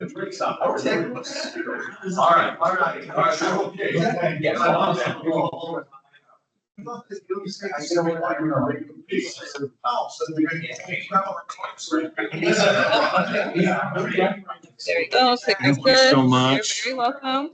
All right. Okay. Yes. There we go. Signal's Thank you good. so much. You're very welcome.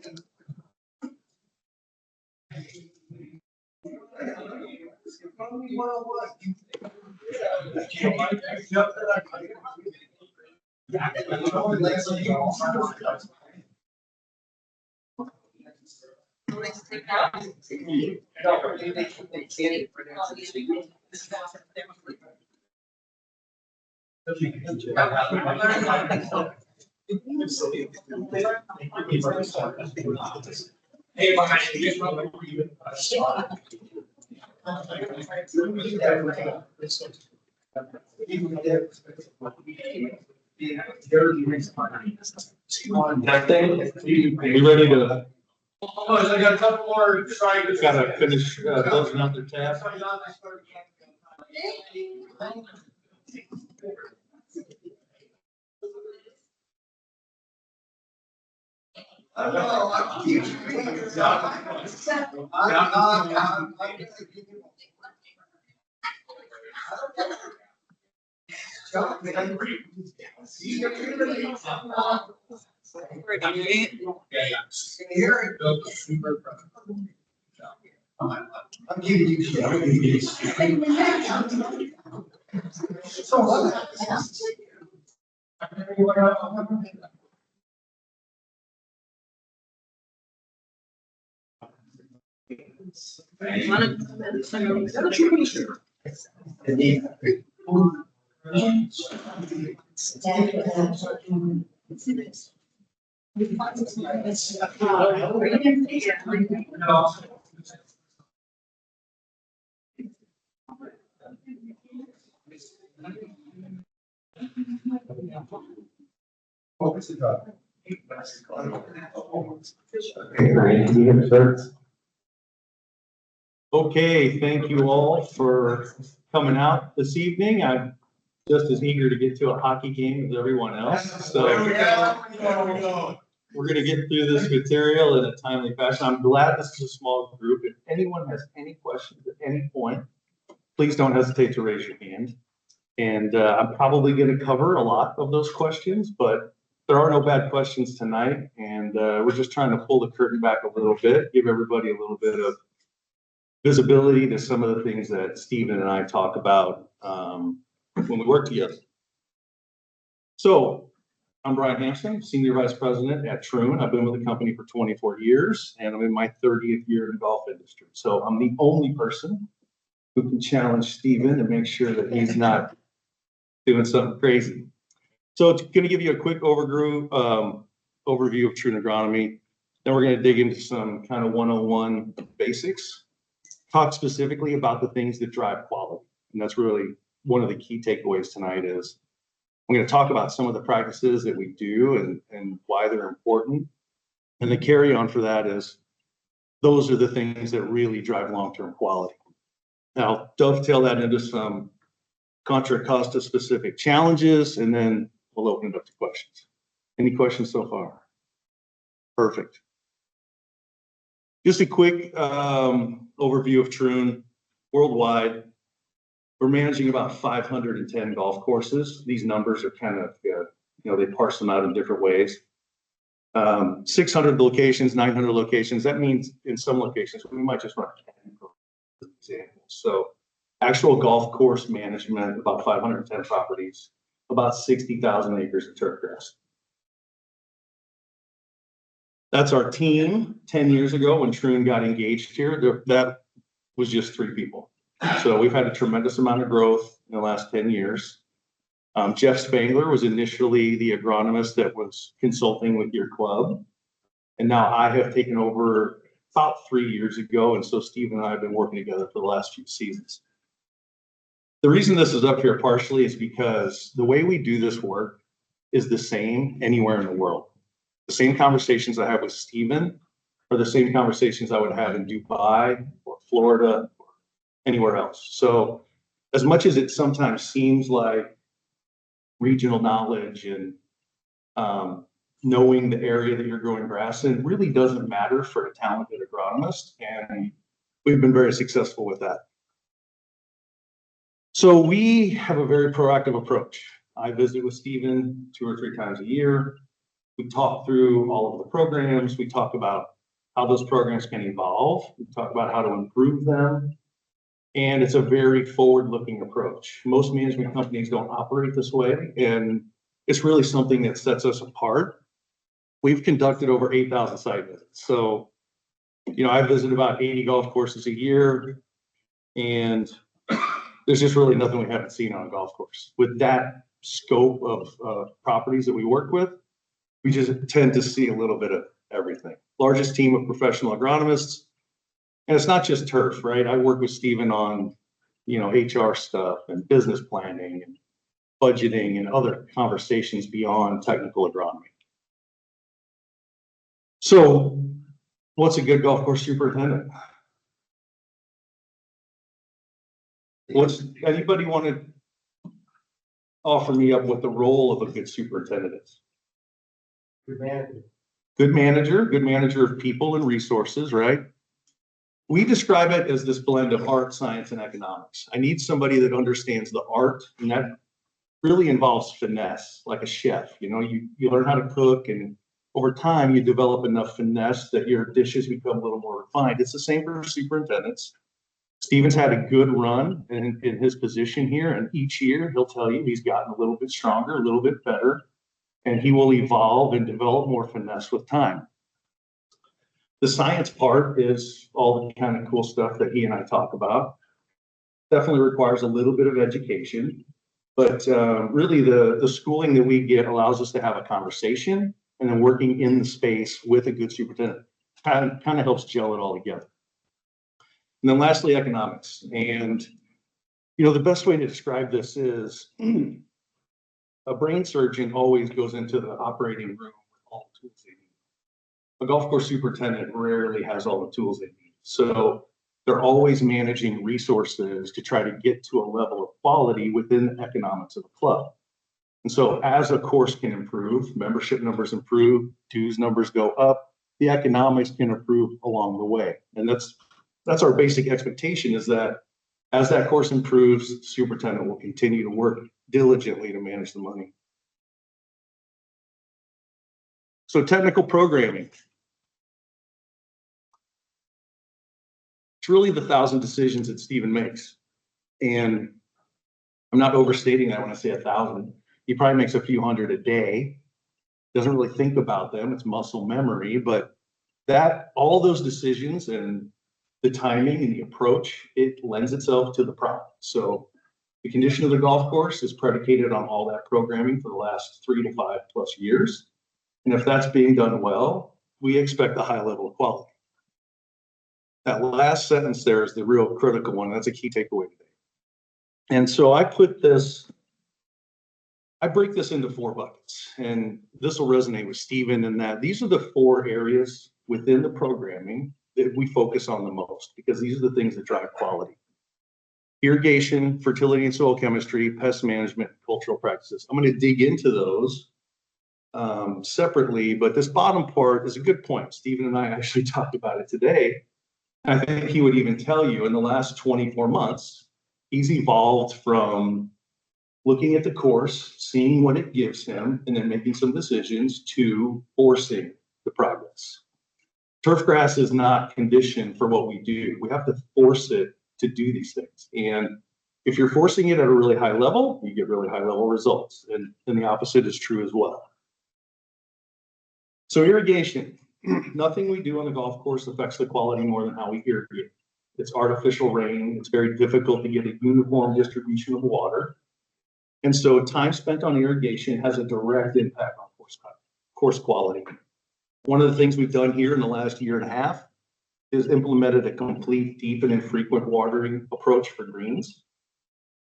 Hey, That thing, we ready to, I got a couple more trying to. gotta finish closing out their tab. I'm giving you shit. I'm giving you Okay, thank you all for coming out this evening. I'm just as eager to get to a hockey game as everyone else. So we're gonna get through this material in a timely fashion. I'm glad this is a small group. If anyone has any questions at any point, please don't hesitate to raise your hand. And I'm probably gonna cover a lot of those questions, but there are no bad questions tonight. And we're just trying to pull the curtain back a little bit, give everybody a little bit of visibility to some of the things that Stephen and I talk about when we work together. So I'm Brian Hampson, Senior Vice President at Troon. I've been with the company for 24 years and I'm in my 30th year in the golf industry. So I'm the only person who can challenge Stephen and make sure that he's not doing something crazy. So it's going to give you a quick overview of Troon Agronomy. Then we're going to dig into some kind of 101 basics. Talk specifically about the things that drive quality. And that's really one of the key takeaways tonight is I'm going to talk about some of the practices that we do and why they're important. And the carry on for that is those are the things that really drive long-term quality. Now, dovetail that into some Contra Costa specific challenges, and then we'll open it up to questions. Any questions so far? Perfect. Just a quick overview of Troon. Worldwide, we're managing about 510 golf courses. These numbers are kind of, they parse them out in different ways. 600 locations, 900 locations. That means in some locations, we might just run 10 for example. So actual golf course management, about 510 properties, about 60,000 acres of turf grass. That's our team 10 years ago when Troon got engaged here. That was just 3 people. So we've had a tremendous amount of growth in the last 10 years. Jeff Spangler was initially the agronomist that was consulting with your club. And now I have taken over about 3 years ago. And so Steve and I have been working together for the last few seasons. The reason this is up here partially is because the way we do this work is the same anywhere in the world. The same conversations I have with Stephen are the same conversations I would have in Dubai or Florida or anywhere else. So as much as it sometimes seems like regional knowledge and knowing the area that you're growing grass in really doesn't matter for a talented agronomist, and we've been very successful with that. So we have a very proactive approach. I visit with Stephen 2 or 3 times a year. We talk through all of the programs. We talk about how those programs can evolve. We talk about how to improve them. And it's a very forward-looking approach. Most management companies don't operate this way, and it's really something that sets us apart. We've conducted over 8,000 site visits. So, I visit about 80 golf courses a year, and there's just really nothing we haven't seen on a golf course. With that scope of properties that we work with, we just tend to see a little bit of everything. Largest team of professional agronomists. And it's not just turf, right? I work with Stephen on, HR stuff and business planning and budgeting and other conversations beyond technical agronomy. So what's a good golf course superintendent? Anybody want to offer me up what the role of a good superintendent is? Good manager. Good manager of people and resources, right? We describe it as this blend of art, science, and economics. I need somebody that understands the art, and that really involves finesse, like a chef. You learn how to cook, and over time you develop enough finesse that your dishes become a little more refined. It's the same for superintendents. Stephen's had a good run in his position here, and each year he'll tell you he's gotten a little bit stronger, a little bit better, and he will evolve and develop more finesse with time. The science part is all the kind of cool stuff that he and I talk about. Definitely requires a little bit of education, but really the schooling that we get allows us to have a conversation, and then working in the space with a good superintendent kind of helps gel it all together. And then lastly, economics. And, the best way to describe this is a brain surgeon always goes into the operating room with all the tools they need. A golf course superintendent rarely has all the tools they need. So they're always managing resources to try to get to a level of quality within the economics of the club. And so as a course can improve, membership numbers improve, dues numbers go up, the economics can improve along the way. And that's our basic expectation, is that as that course improves, the superintendent will continue to work diligently to manage the money. So technical programming. It's really the 1,000 decisions that Stephen makes. And I'm not overstating that when I say 1,000. He probably makes a few hundred a day. Doesn't really think about them. It's muscle memory, but all those decisions and the timing and the approach, it lends itself to the problem. So the condition of the golf course is predicated on all that programming for the last 3 to 5+ years. And if that's being done well, we expect a high level of quality. That last sentence there is the real critical one. That's a key takeaway today. And so I break this into 4 buckets, and this will resonate with Stephen in that these are the 4 areas within the programming that we focus on the most, because these are the things that drive quality. Irrigation, fertility and soil chemistry, pest management, cultural practices. I'm going to dig into those separately, but this bottom part is a good point. Stephen and I actually talked about it today. I think he would even tell you in the last 24 months, he's evolved from looking at the course, seeing what it gives him, and then making some decisions to forcing the progress. Turf grass is not conditioned for what we do. We have to force it to do these things. And if you're forcing it at a really high level, you get really high level results. And the opposite is true as well. So irrigation, nothing we do on the golf course affects the quality more than how we irrigate. It's artificial rain. It's very difficult to get a uniform distribution of water. And so time spent on irrigation has a direct impact on course quality. One of the things we've done here in the last year and a half is implemented a complete deep and infrequent watering approach for greens.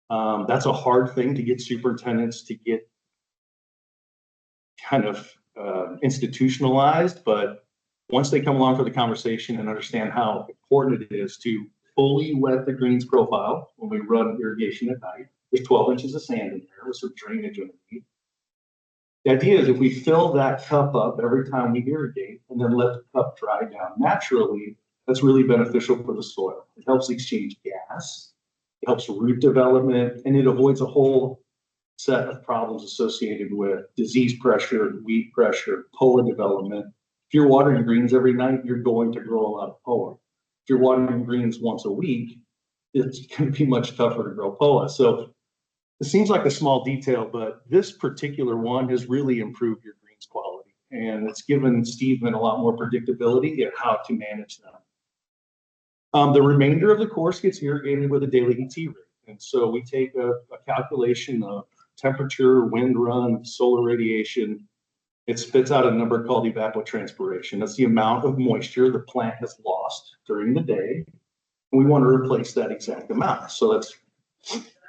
That's a hard thing to get superintendents to get kind of institutionalized, but once they come along for the conversation and understand how important it is to fully wet the greens profile when we run irrigation at night, there's 12 inches of sand in there with some drainage underneath. The idea is if we fill that cup up every time we irrigate and then let the cup dry down naturally, that's really beneficial for the soil. It helps exchange gas, it helps root development, and it avoids a whole set of problems associated with disease pressure, weed pressure, POA development. If you're watering greens every night, you're going to grow a lot of POA. If you're watering greens once a week, it's going to be much tougher to grow POA. So it seems like a small detail, but this particular one has really improved your greens quality, and it's given Stephen a lot more predictability in how to manage them. The remainder of the course gets irrigated with a daily ET rate. And so we take a calculation of temperature, wind run, solar radiation. It spits out a number called evapotranspiration. That's the amount of moisture the plant has lost during the day. And we want to replace that exact amount. So that's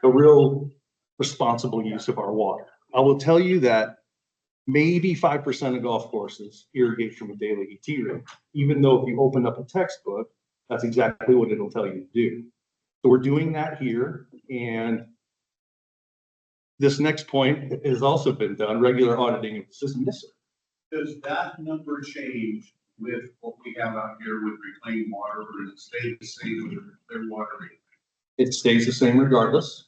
a real responsible use of our water. I will tell you that maybe 5% of golf courses irrigate from a daily ET rate, even though if you open up a textbook, that's exactly what it'll tell you to do. So we're doing that here. And this next point has also been done, regular auditing of the system. Yes, sir. Does that number change with what we have out here with reclaimed water, or does it stay the same with clear water? It stays the same regardless.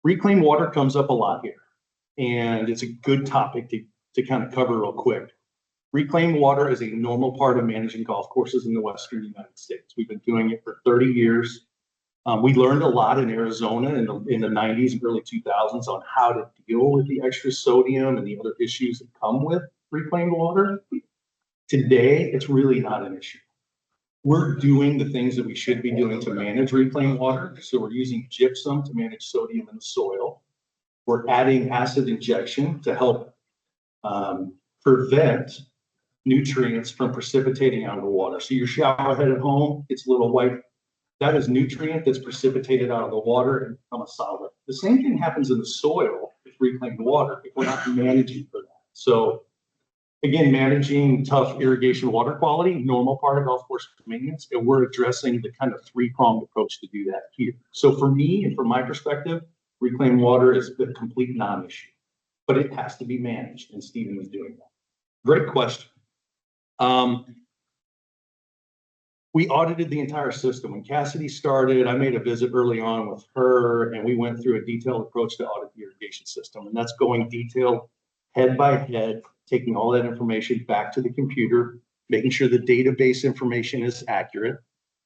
Reclaimed water comes up a lot here, and it's a good topic to kind of cover real quick. Reclaimed water is a normal part of managing golf courses in the Western United States. We've been doing it for 30 years. We learned a lot in Arizona in the 90s and early 2000s on how to deal with the extra sodium and the other issues that come with reclaimed water. Today, it's really not an issue. We're doing the things that we should be doing to manage reclaimed water. So we're using gypsum to manage sodium in the soil. We're adding acid injection to help prevent nutrients from precipitating out of the water. So your shower head at home, it's a little white. That is nutrient that's precipitated out of the water and become a solid. The same thing happens in the soil with reclaimed water if we're not managing for that. So again, managing tough irrigation water quality, normal part of golf course maintenance, and we're addressing the kind of three-pronged approach to do that here. So for me and from my perspective, reclaimed water is a complete non-issue, but it has to be managed, and Stephen was doing that. Great question. We audited the entire system. When Cassidy started, I made a visit early on with her, and we went through a detailed approach to audit the irrigation system. And that's going detailed, head by head, taking all that information back to the computer, making sure the database information is accurate.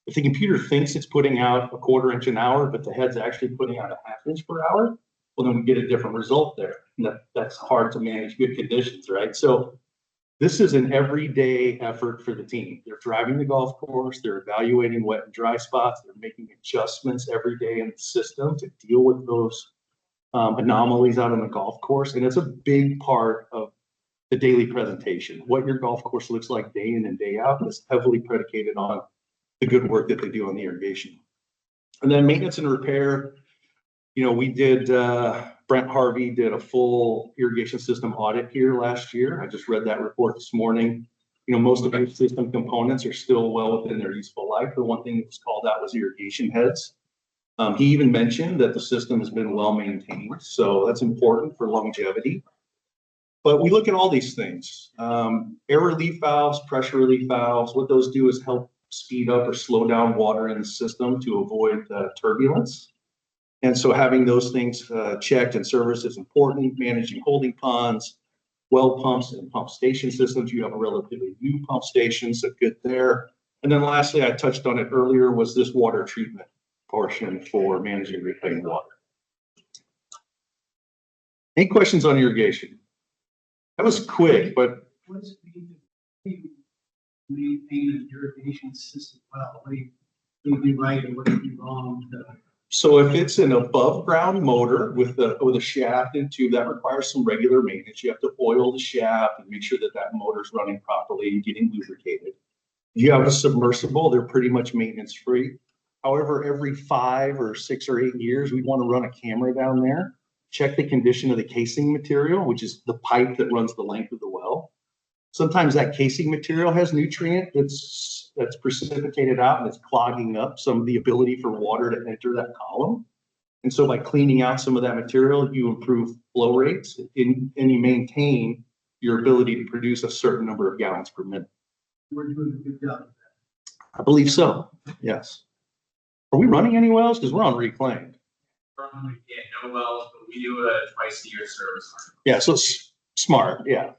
If the computer thinks it's putting out a 1/4 inch an hour, but the head's actually putting out a 1/2 inch per hour, well, then we get a different result there. And that's hard to manage good conditions, right? So this is an everyday effort for the team. They're driving the golf course, they're evaluating wet and dry spots, they're making adjustments every day in the system to deal with those anomalies out on the golf course. And it's a big part of the daily presentation. What your golf course looks like day in and day out is heavily predicated on the good work that they do on the irrigation. And then maintenance and repair, you know, we did, Brent Harvey did a full irrigation system audit here last year. I just read that report this morning. You know, most of our system components are still well within their useful life. The one thing that was called out was irrigation heads. He even mentioned that the system has been well maintained. So that's important for longevity. But we look at all these things. Air relief valves, pressure relief valves, what those do is help speed up or slow down water in the system to avoid turbulence. And so having those things checked and serviced is important. Managing holding ponds, well pumps, and pump station systems. You have a relatively new pump station, so good there. And then lastly, I touched on it earlier, was this water treatment portion for managing reclaimed water. Any questions on irrigation? That was quick, but What's the maintain an irrigation system well? What do you do right and what do you do wrong? so if it's an above ground motor with a shaft and tube, that requires some regular maintenance. You have to oil the shaft and make sure that that motor's running properly and getting lubricated. If you have a submersible, they're pretty much maintenance free. However, every 5 or 6 or 8 years, we want to run a camera down there, check the condition of the casing material, which is the pipe that runs the length of the well. Sometimes that casing material has nutrient that's precipitated out and it's clogging up some of the ability for water to enter that column. And so by cleaning out some of that material, you improve flow rates and you maintain your ability to produce a certain number of gallons per minute. We're doing a good job. I believe so, yes. Are we running any wells? Because we're on reclaimed. Currently, yeah, no wells, but we do a twice a year service. Yeah, so it's smart, yeah.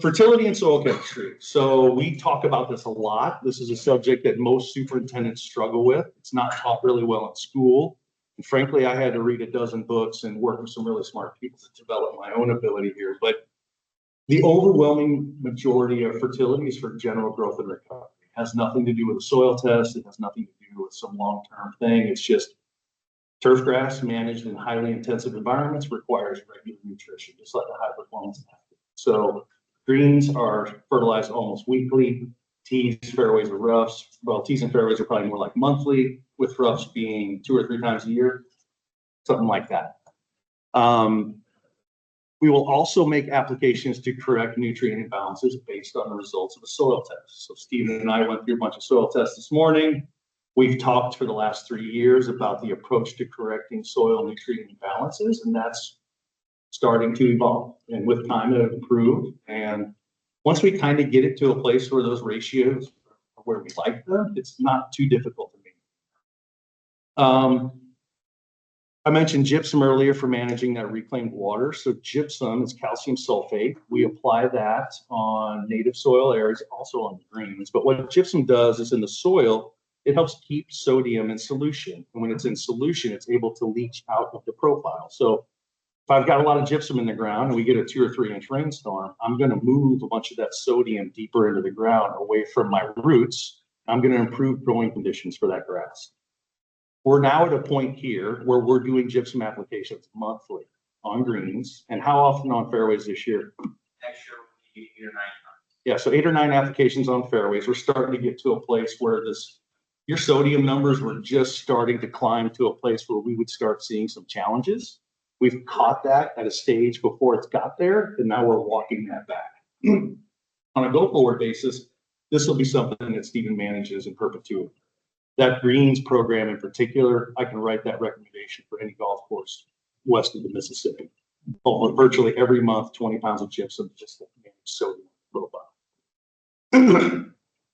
Fertility and soil chemistry. So we talk about this a lot. This is a subject that most superintendents struggle with. It's not taught really well in school. And frankly, I had to read a dozen books and work with some really smart people to develop my own ability here. But the overwhelming majority of fertility is for general growth and recovery. It has nothing to do with a soil test. It has nothing to do with some long-term thing. It's just turf grass managed in highly intensive environments requires regular nutrition, just like a high performance athlete. So greens are fertilized almost weekly. Tees, fairways, or roughs. Well, tees and fairways are probably more like monthly, with roughs being 2 or 3 times a year, something like that. We will also make applications to correct nutrient imbalances based on the results of a soil test. So Stephen and I went through a bunch of soil tests this morning. We've talked for the last 3 years about the approach to correcting soil nutrient imbalances, and that's starting to evolve. And with time, it'll improve. And once we kind of get it to a place where those ratios are where we like them, it's not too difficult to make. I mentioned gypsum earlier for managing that reclaimed water. So gypsum is calcium sulfate. We apply that on native soil areas, also on greens. But what gypsum does is in the soil, it helps keep sodium in solution. And when it's in solution, it's able to leach out of the profile. So if I've got a lot of gypsum in the ground and we get a 2 or 3 inch rainstorm, I'm going to move a bunch of that sodium deeper into the ground away from my roots. I'm going to improve growing conditions for that grass. We're now at a point here where we're doing gypsum applications monthly on greens. And how often on fairways this year? Next year will be 8 or 9 times. Yeah, so 8 or 9 applications on fairways. We're starting to get to a place where your sodium numbers were just starting to climb to a place where we would start seeing some challenges. We've caught that at a stage before it's got there, and now we're walking that back. On a go-forward basis, this will be something that Stephen manages in perpetuity. That greens program in particular, I can write that recommendation for any golf course west of the Mississippi. Virtually every month, 20 pounds of gypsum just to manage sodium profile.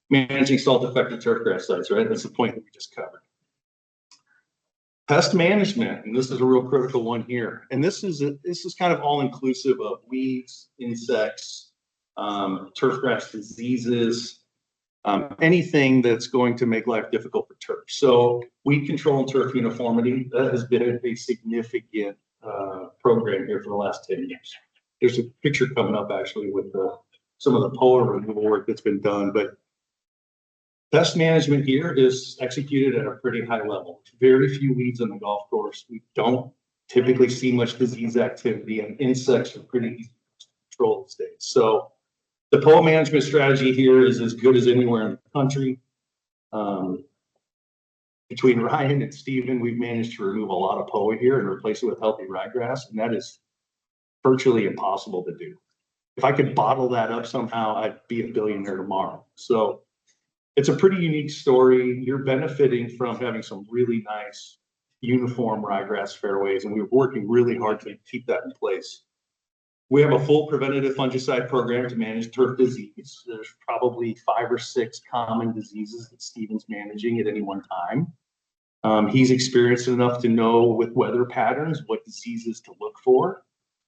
Managing salt-affected turfgrass sites, right? That's the point that we just covered. Pest management, and this is a real critical one here. And this is kind of all inclusive of weeds, insects, turfgrass diseases, anything that's going to make life difficult for turf. So weed control and turf uniformity, that has been a significant program here for the last 10 years. There's a picture coming up actually with some of the POA removal work that's been done, but pest management here is executed at a pretty high level. Very few weeds on the golf course. We don't typically see much disease activity, and insects are pretty easy to control these days. So the POA management strategy here is as good as anywhere in the country. Between Ryan and Stephen, we've managed to remove a lot of POA here and replace it with healthy ryegrass, and that is virtually impossible to do. If I could bottle that up somehow, I'd be a billionaire tomorrow. So it's a pretty unique story. You're benefiting from having some really nice uniform ryegrass fairways, and we're working really hard to keep that in place. We have a full preventative fungicide program to manage turf disease. There's probably 5 or 6 common diseases that Stephen's managing at any one time. He's experienced enough to know with weather patterns what diseases to look for.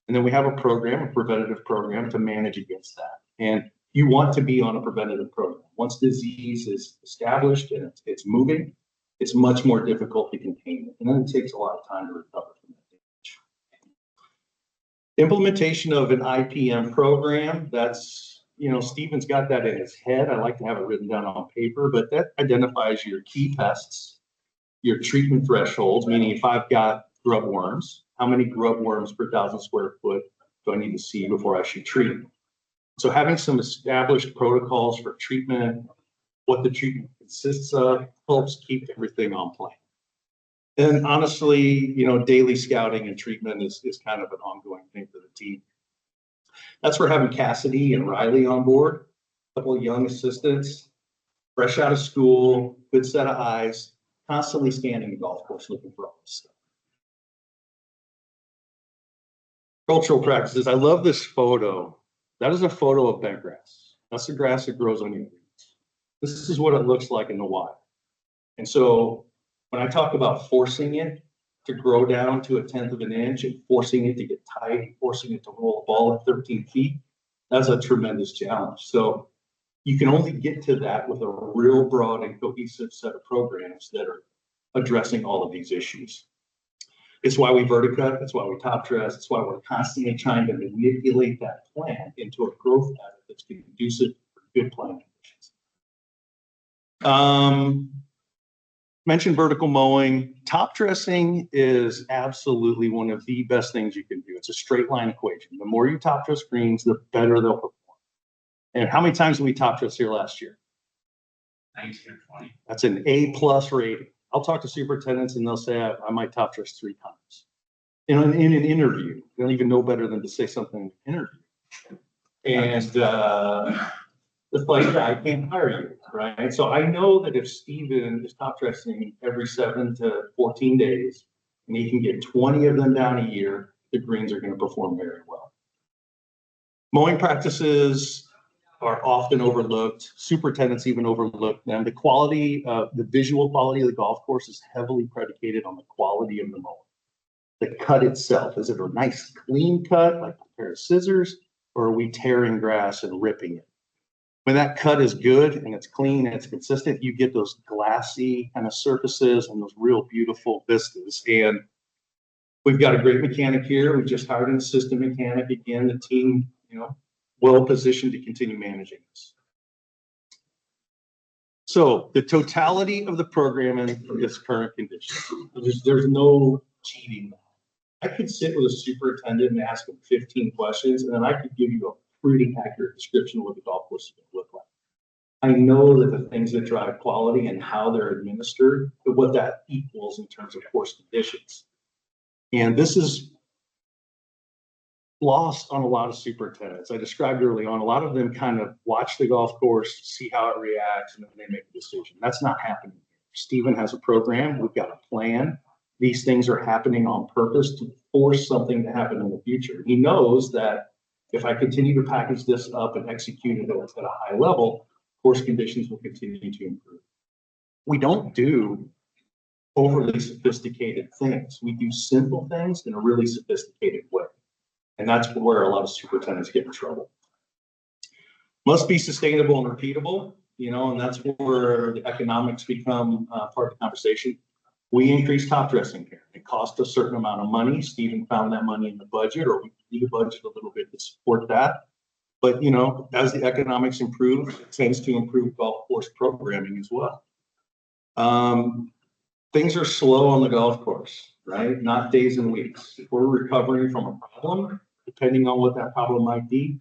And then we have a preventative program to manage against that. And you want to be on a preventative program. Once disease is established and it's moving, it's much more difficult to contain it. And then it takes a lot of time to recover from that damage. Implementation of an IPM program, that's, Stephen's got that in his head. I like to have it written down on paper, but that identifies your key pests, your treatment thresholds, meaning if I've got grub worms, how many grub worms per 1,000 square foot do I need to see before I should treat? So having some established protocols for treatment, what the treatment consists of, helps keep everything on plan. And honestly, daily scouting and treatment is kind of an ongoing thing for the team. That's where having Cassidy and Riley on board, a couple of young assistants, fresh out of school, good set of eyes, constantly scanning the golf course looking for all this stuff. Cultural practices. I love this photo. That is a photo of bent grass. That's the grass that grows on your greens. This is what it looks like in the wild. And so when I talk about forcing it to grow down to 1/10 of an inch and forcing it to get tight, forcing it to roll a ball at 13 feet, that's a tremendous challenge. So you can only get to that with a real broad and cohesive set of programs that are addressing all of these issues. It's why we verticut, it's why we top dress, it's why we're constantly trying to manipulate that plant into a growth pattern that's conducive for good plant conditions. Mentioned vertical mowing. Top dressing is absolutely one of the best things you can do. It's a straight line equation. The more you top dress greens, the better they'll perform. And how many times did we top dress here last year? 19 or 20. That's an A+ rating. I'll talk to superintendents and they'll say I might top dress 3 times. In an interview, they don't even know better than to say something in an interview. And it's like, I can't hire you, right? So I know that if Steven is top dressing every 7 to 14 days, and he can get 20 of them down a year, the greens are going to perform very well. Mowing practices are often overlooked. Superintendents even overlook them. The quality, the visual quality of the golf course is heavily predicated on the quality of the mowing. The cut itself, is it a nice clean cut, like a pair of scissors, or are we tearing grass and ripping it? When that cut is good and it's clean and it's consistent, you get those glassy kind of surfaces and those real beautiful vistas. And we've got a great mechanic here. We just hired an assistant mechanic. Again, the team, well positioned to continue managing this. So the totality of the program in its current condition, there's no cheating. I could sit with a superintendent and ask him 15 questions, and then I could give you a pretty accurate description of what the golf course is going to look like. I know that the things that drive quality and how they're administered, what that equals in terms of course conditions. And this is lost on a lot of superintendents. I described early on, a lot of them kind of watch the golf course, see how it reacts, and then they make a decision. That's not happening. Steven has a program. We've got a plan. These things are happening on purpose to force something to happen in the future. He knows that if I continue to package this up and execute it at a high level, course conditions will continue to improve. We don't do overly sophisticated things. We do simple things in a really sophisticated way. And that's where a lot of superintendents get in trouble. Must be sustainable and repeatable, and that's where the economics become part of the conversation. We increased top dressing here. It cost a certain amount of money. Steven found that money in the budget, or we need a budget a little bit to support that. But, as the economics improve, it tends to improve golf course programming as well. Things are slow on the golf course, right? Not days and weeks. If we're recovering from a problem, depending on what that problem might be,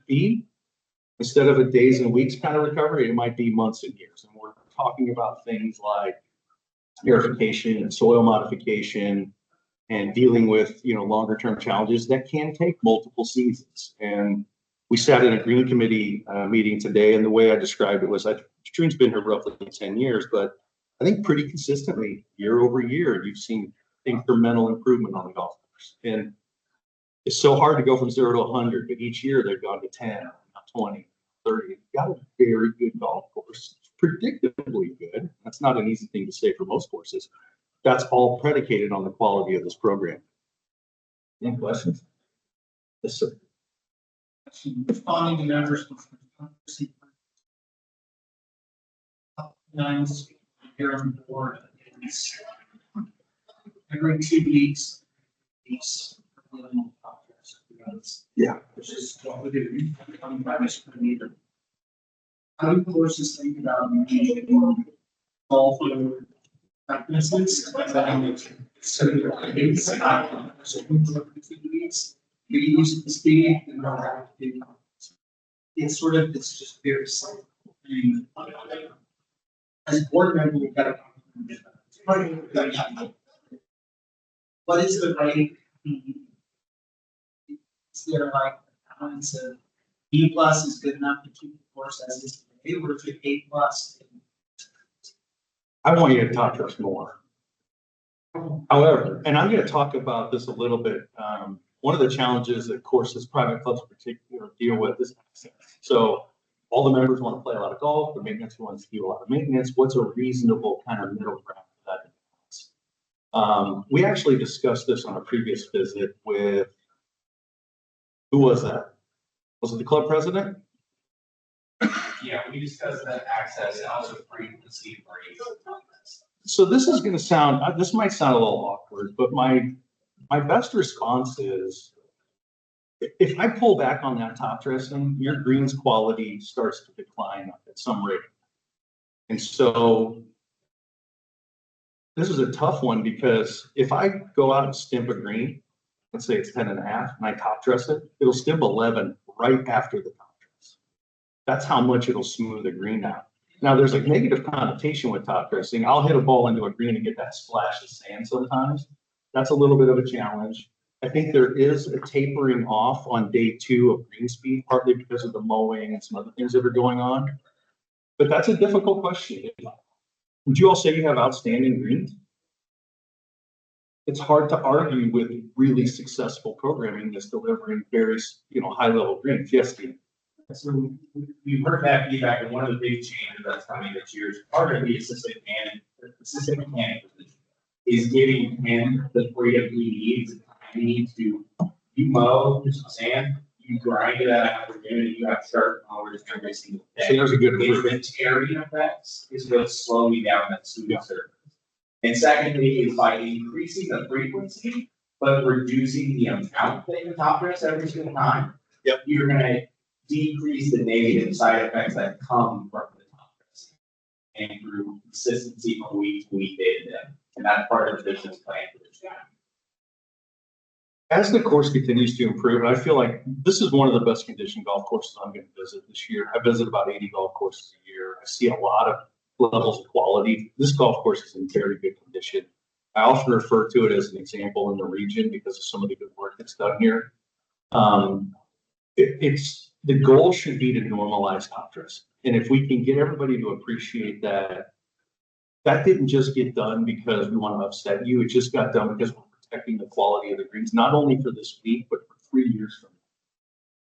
instead of a days and weeks kind of recovery, it might be months and years. And we're talking about things like aerification and soil modification and dealing with, longer term challenges that can take multiple seasons. And we sat in a green committee meeting today, and the way I described it was, Troon's been here roughly 10 years, but I think pretty consistently year over year, you've seen incremental improvement on the golf course. And it's so hard to go from 0 to 100, but each year they've gone to 10, 20, 30. You've got a very good golf course. It's predictably good. That's not an easy thing to say for most courses. That's all predicated on the quality of this program. Any questions? Yes, sir. Responding to members. Times here on the board. Every 2 weeks. Yeah. Which is what we do. How do courses think about golf practices? So we use the speed and it's just very simple. As a board member, we've got to what is the right? Is there like a balance of B+ is good enough to keep the course as is today, or if A+? I want you to talk to us more. However, and I'm going to talk about this a little bit. One of the challenges that courses, private clubs in particular, deal with is access. So all the members want to play a lot of golf, the maintenance wants to do a lot of maintenance. What's a reasonable kind of middle ground for that? We actually discussed this on a previous visit with, who was that? Was it the club president? Yeah, we discussed that access and also frequency for each. So this is going to sound, this might sound a little awkward, but my best response is, if I pull back on that top dressing, your greens quality starts to decline at some rate. And so this is a tough one, because if I go out and stimp a green, let's say it's 10.5, and I top dress it, it'll stimp 11 right after the top dress. That's how much it'll smooth a green out. Now, there's a negative connotation with top dressing. I'll hit a ball into a green and get that splash of sand sometimes. That's a little bit of a challenge. I think there is a tapering off on day 2 of green speed, partly because of the mowing and some other things that are going on. But that's a difficult question. Would you all say you have outstanding greens? It's hard to argue with really successful programming that's delivering very, high level greens. Yes, Steve. So we've heard that feedback, and one of the big changes that's coming this year is part of the assistant mechanic position is giving him the freedom he needs. He needs to, you mow, do some sand, you grind it that afternoon, and you have sharp mowers every single day. So there's a good It's the tearing effects is what's slowing down that smooth surface. And secondly, is by increasing the frequency, but reducing the amount that you top dress every single time. Yep. You're gonna decrease the negative side effects that come from the top dressing and through consistency from week to week, day to day. And that's part of the business plan for this year. As the course continues to improve, I feel like this is one of the best conditioned golf courses I'm going to visit this year. I visit about 80 golf courses a year. I see a lot of levels of quality. This golf course is in very good condition. I often refer to it as an example in the region because of some of the good work that's done here. It's the goal should be to normalize top dress. And if we can get everybody to appreciate that, that didn't just get done because we want to upset you. It just got done because we're protecting the quality of the greens, not only for this week, but for 3 years from now.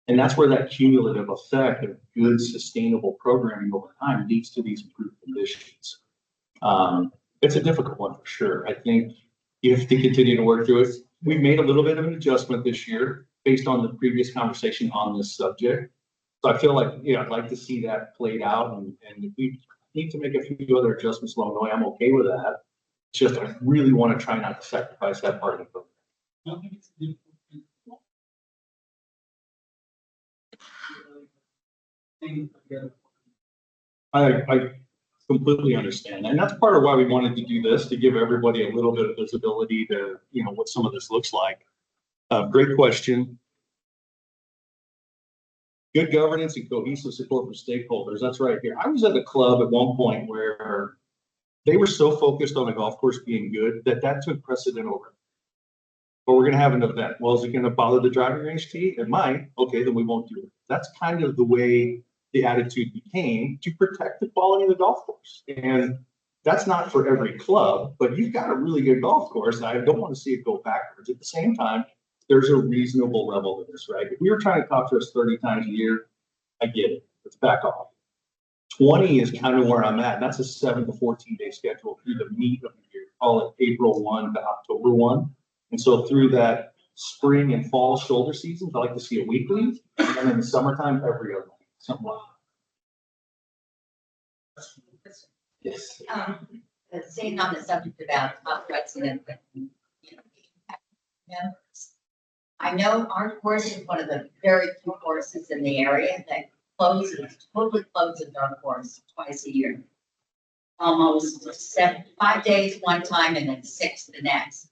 And that's where that cumulative effect of good, sustainable programming over time leads to these improved conditions. It's a difficult one for sure. I think you have to continue to work through it. We've made a little bit of an adjustment this year based on the previous conversation on this subject. So I feel like, I'd like to see that played out. And if we need to make a few other adjustments along the way, I'm okay with that. It's just, I really want to try not to sacrifice that part of the program. I completely understand. And that's part of why we wanted to do this, to give everybody a little bit of visibility to, what some of this looks like. Great question. Good governance and cohesive support for stakeholders. That's right here. I was at a club at one point where they were so focused on the golf course being good that took precedent over. But we're going to have an event. Well, is it going to bother the driving range tee? It might. Okay, then we won't do it. That's kind of the way the attitude became, to protect the quality of the golf course. And that's not for every club, but you've got a really good golf course. I don't want to see it go backwards. At the same time, there's a reasonable level of this, right? If we were trying to top dress 30 times a year, I get it. Let's back off. 20 is kind of where I'm at. That's a 7 to 14 day schedule through the meat of the year. Call it April 1 to October 1. And so through that spring and fall shoulder seasons, I like to see it weekly. And then in the summertime, every other week, something like that. Yes. Staying on the subject about top dressing and I know our course is one of the very few courses in the area that totally closes our course twice a year. Almost 5 days one time and then 6 the next.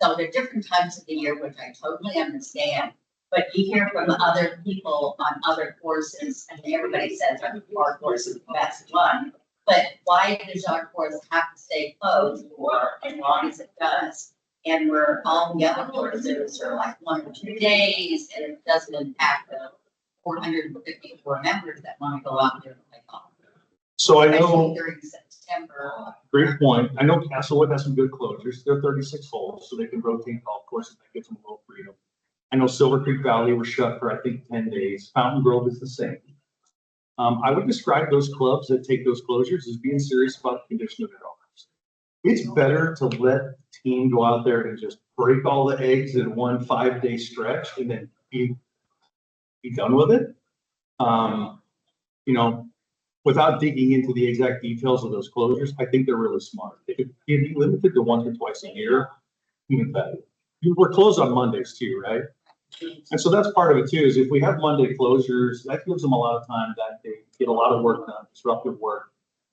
So there are different times of the year, which I totally understand. But you hear from other people on other courses, and everybody says our course is the best one. But why does our course have to stay closed for as long as it does? And where all the other courses are like 1 or 2 days, and it doesn't impact the 454 members that want to go out there and play golf. So I know, Especially during September. Great point. I know Castlewood has some good closures. They're 36 holes, so they can rotate golf courses. That gives them a little freedom. I know Silver Creek Valley was shut for, I think, 10 days. Fountain Grove is the same. I would describe those clubs that take those closures as being serious about the condition of their owners. It's better to let the team go out there and just break all the eggs in one 5-day stretch and then be done with it. You know, without digging into the exact details of those closures, I think they're really smart. They could be limited to once or twice a year, even better. We're closed on Mondays too, right? And so that's part of it too, is if we have Monday closures, that gives them a lot of time that they get a lot of work done, disruptive work.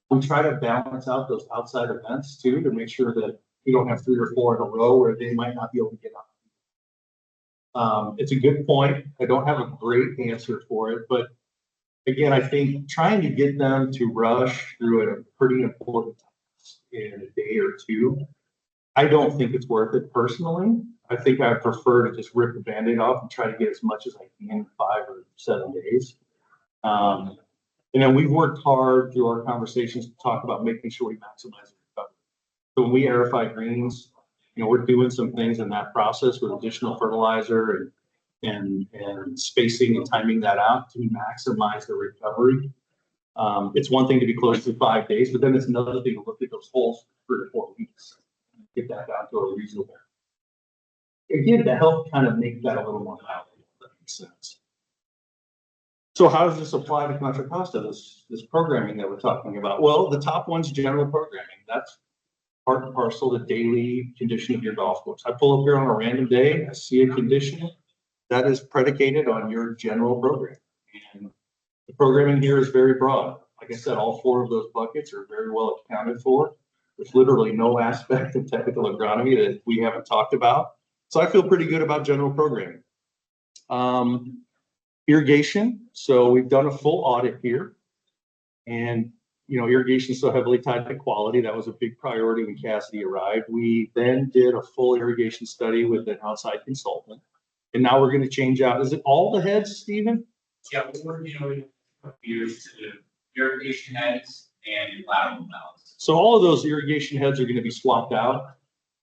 We try to balance out those outside events too, to make sure that we don't have 3 or 4 in a row where they might not be able to get out. It's a good point. I don't have a great answer for it, but again, I think trying to get them to rush through a pretty important task in a day or two, I don't think it's worth it personally. I think I prefer to just rip the Band-Aid off and try to get as much as I can in 5 or 7 days. And then we've worked hard through our conversations to talk about making sure we maximize the recovery. So when we aerify greens, you know, we're doing some things in that process with additional fertilizer and spacing and timing that out to maximize the recovery. It's one thing to be close to 5 days, but then it's another thing to look at those holes for 3 or 4 weeks, get that down to a reasonable. Again, to help kind of make that a little more valuable, if that makes sense. So how does this apply to Contra Costa, this programming that we're talking about? Well, the top one's general programming. That's part and parcel the daily condition of your golf course. I pull up here on a random day, I see a condition that is predicated on your general program. And the programming here is very broad. Like I said, all 4 of those buckets are very well accounted for. There's literally no aspect of technical agronomy that we haven't talked about. So I feel pretty good about general programming. Irrigation. So we've done a full audit here. And, you know, irrigation is so heavily tied to quality. That was a big priority when Cassidy arrived. We then did a full irrigation study with an outside consultant. And now we're going to change out. Is it all the heads, Stephen? Yeah, we're working on a few years to do irrigation heads and lateral valves. So all of those irrigation heads are going to be swapped out.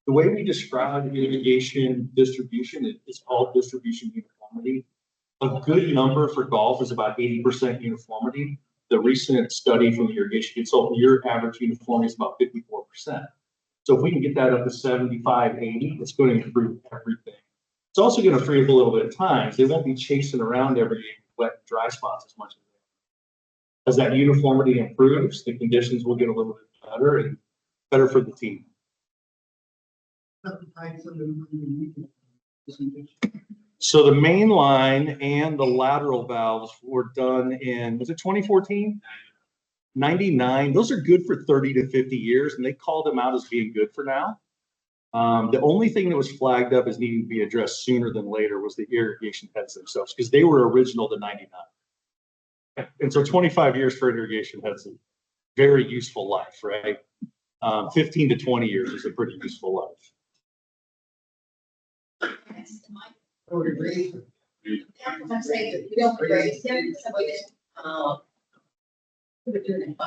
The way we describe irrigation distribution is called distribution uniformity. A good number for golf is about 80% uniformity. The recent study from the irrigation consultant, your average uniformity is about 54%. So if we can get that up to 75, 80, it's going to improve everything. It's also going to free up a little bit of time. They won't be chasing around every day with wet and dry spots as much as that uniformity improves, the conditions will get a little bit better and better for the team. So the main line and the lateral valves were done in, was it 2014? 99. Those are good for 30 to 50 years, and they called them out as being good for now. The only thing that was flagged up as needing to be addressed sooner than later was the irrigation heads themselves, because they were original to 99. And so 25 years for an irrigation head's a very useful life, right? 15 to 20 years is a pretty useful life. I'm saying that we don't raise him, so we didn't,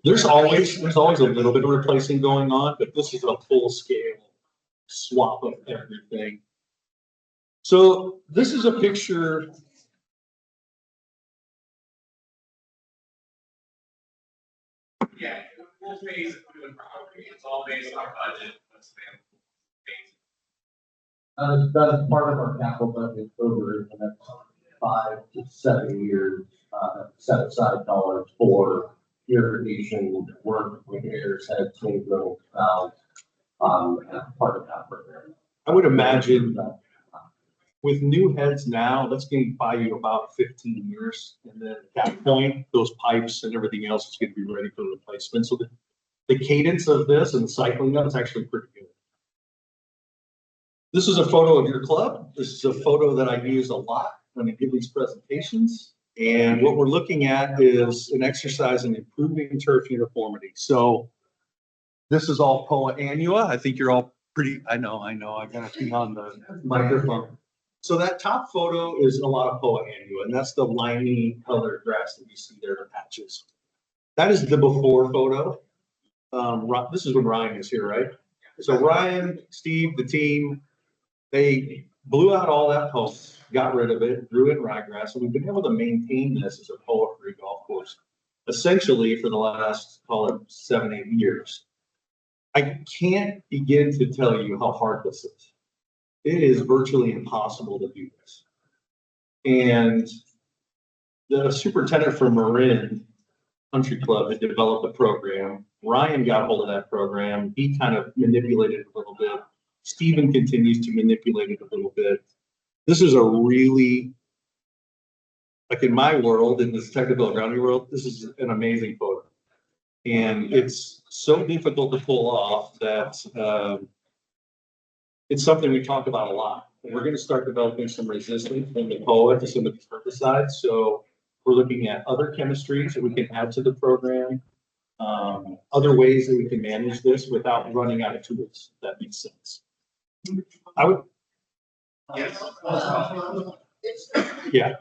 There's always a little bit of replacing going on, but this is a full scale swap of everything. So this is a picture. Yeah, we'll phase it through the property. It's all based on budget. That's part of our capital budget over the next 5 to 7 years, set aside dollars for irrigation work with areas head swing drilling valves, as part of that program. I would imagine with new heads now, that's going to buy you about 15 years. And then at that point, those pipes and everything else is going to be ready for replacement. So the cadence of this and the cycling of it's actually pretty good. This is a photo of your club. This is a photo that I use a lot when I give these presentations. And what we're looking at is an exercise in improving turf uniformity. So this is all Poa annua. I think you're all pretty, I know, I got to be on the microphone. So that top photo is a lot of Poa annua, and that's the limey colored grass that you see there, the patches. That is the before photo. This is when Ryan is here, right? So Ryan, Steve, the team, they blew out all that post, got rid of it, grew in ryegrass, and we've been able to maintain this as a polo-free golf course essentially for the last, call it 7-8 years. I can't begin to tell you how hard this is. It is virtually impossible to do this. And the superintendent for Marin Country Club had developed a program. Ryan got hold of that program. He kind of manipulated it a little bit. Stephen continues to manipulate it a little bit. This is a really, like in my world, in this technical agronomy world, this is an amazing photo. And it's so difficult to pull off that it's something we talk about a lot. And we're going to start developing some resistance from the POA to some of these herbicides. So we're looking at other chemistries that we can add to the program, other ways that we can manage this without running out of tools. If that makes sense. I would, yeah.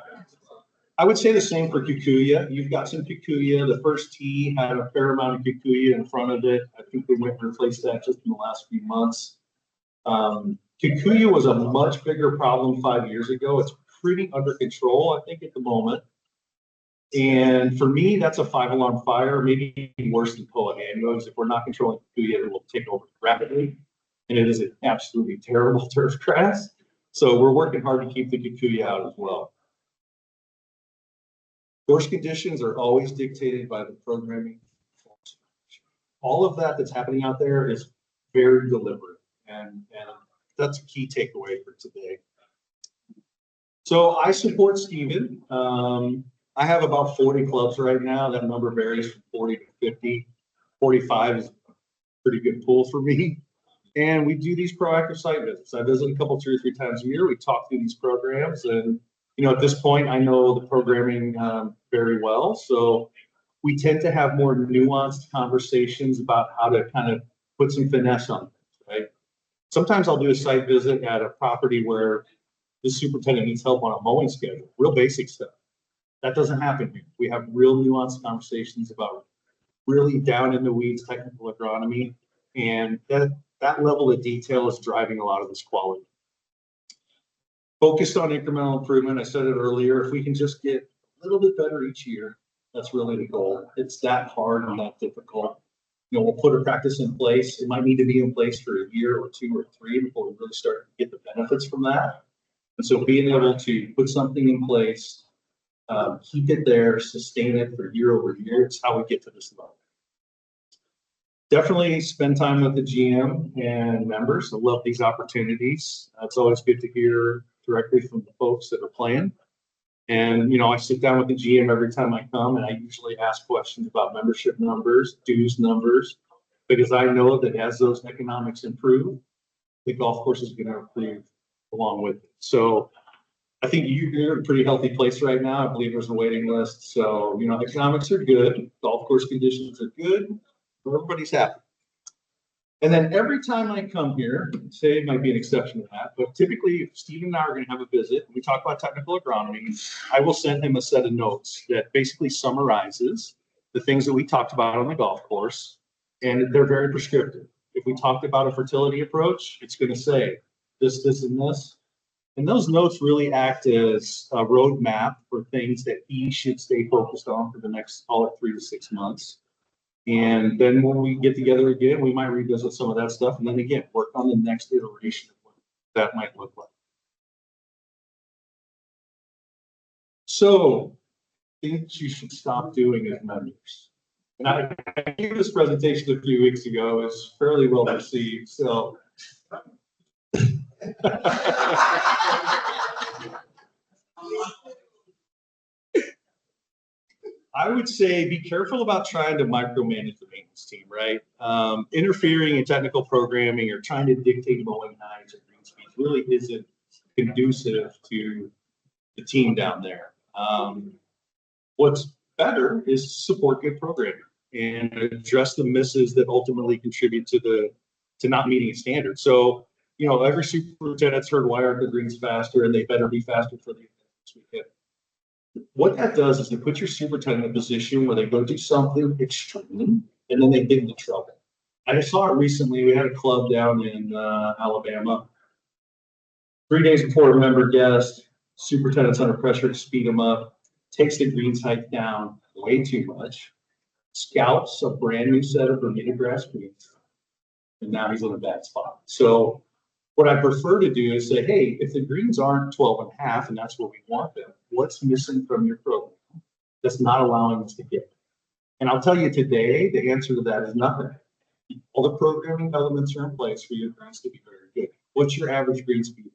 I would say the same for kikuya. You've got some kikuya. The first tee had a fair amount of kikuya in front of it. I think they went and replaced that just in the last few months. Kikuya was a much bigger problem 5 years ago. It's pretty under control, I think, at the moment. And for me, that's a 5-alarm fire, maybe worse than POA annuals. If we're not controlling kikuya, it will take over rapidly. And it is an absolutely terrible turf grass. So we're working hard to keep the kikuya out as well. Course conditions are always dictated by the programming. All of that that's happening out there is very deliberate. And that's a key takeaway for today. So I support Stephen. I have about 40 clubs right now. That number varies from 40 to 50. 45 is a pretty good pool for me. And we do these proactive site visits. I visit a couple, 2 or 3 times a year. We talk through these programs. And, you know, at this point, I know the programming very well. So we tend to have more nuanced conversations about how to kind of put some finesse on things, right? Sometimes I'll do a site visit at a property where the superintendent needs help on a mowing schedule, real basic stuff. That doesn't happen here. We have real nuanced conversations about really down in the weeds technical agronomy, and that level of detail is driving a lot of this quality. Focused on incremental improvement. I said it earlier, if we can just get a little bit better each year, that's really the goal. It's that hard and that difficult. You know, we'll put a practice in place. It might need to be in place for a year or 2 or 3 before we really start to get the benefits from that. And so being able to put something in place, keep it there, sustain it for year over year, it's how we get to this level. Definitely spend time with the GM and members. I love these opportunities. It's always good to hear directly from the folks that are playing. And, you know, I sit down with the GM every time I come, and I usually ask questions about membership numbers, dues numbers, because I know that as those economics improve, the golf course is going to improve along with it. So I think you're in a pretty healthy place right now. I believe there's a waiting list. So, you know, economics are good. Golf course conditions are good. Everybody's happy. And then every time I come here, today might be an exception to that, but typically if Stephen and I are going to have a visit, and we talk about technical agronomy, I will send him a set of notes that basically summarizes the things that we talked about on the golf course, and they're very prescriptive. If we talked about a fertility approach, it's going to say this, this, and this. And those notes really act as a roadmap for things that he should stay focused on for the next, call it 3 to 6 months. And then when we get together again, we might revisit some of that stuff. And then again, work on the next iteration of what that might look like. So things you should stop doing as members. And I gave this presentation a few weeks ago. It's fairly well received. So I would say be careful about trying to micromanage the maintenance team, right? Interfering in technical programming or trying to dictate mowing heights or green speeds really isn't conducive to the team down there. What's better is support good programming and address the misses that ultimately contribute to not meeting a standard. So, you know, every superintendent's heard why aren't the greens faster, and they better be faster for the event this weekend. What that does is it puts your superintendent in a position where they go do something extreme and then they get into trouble. I just saw it recently. We had a club down in Alabama. 3 days before a member guest, superintendent's under pressure to speed him up, takes the greens height down way too much, scalps a brand new set of Bermuda grass greens, and now he's in a bad spot. So what I prefer to do is say, hey, if the greens aren't 12 and a half, and that's what we want them, what's missing from your program that's not allowing us to get? And I'll tell you today, the answer to that is nothing. All the programming elements are in place for your greens to be very good. What's your average green speed?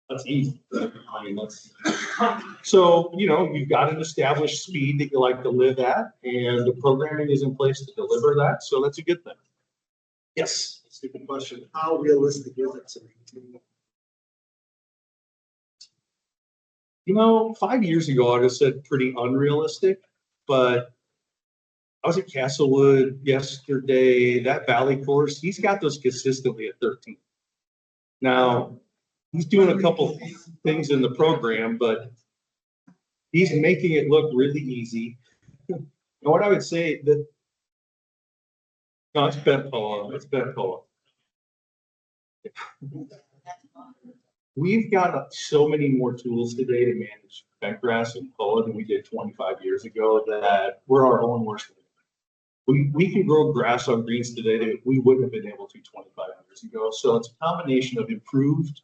That's easy. I mean, so, you've got an established speed that you like to live at, and the programming is in place to deliver that. So that's a good thing. Yes. Stupid question. How realistic is it to maintain? 5 years ago, I would have said pretty unrealistic, but I was at Castlewood yesterday. That Valley course, he's got those consistently at 13. Now, he's doing a couple things in the program, but he's making it look really easy. And what I would say that, no, it's bent polo. It's bent polo. We've got so many more tools today to manage bent grass and polo than we did 25 years ago that we're our own worst enemy. We can grow grass on greens today that we wouldn't have been able to 25 years ago. So it's a combination of improved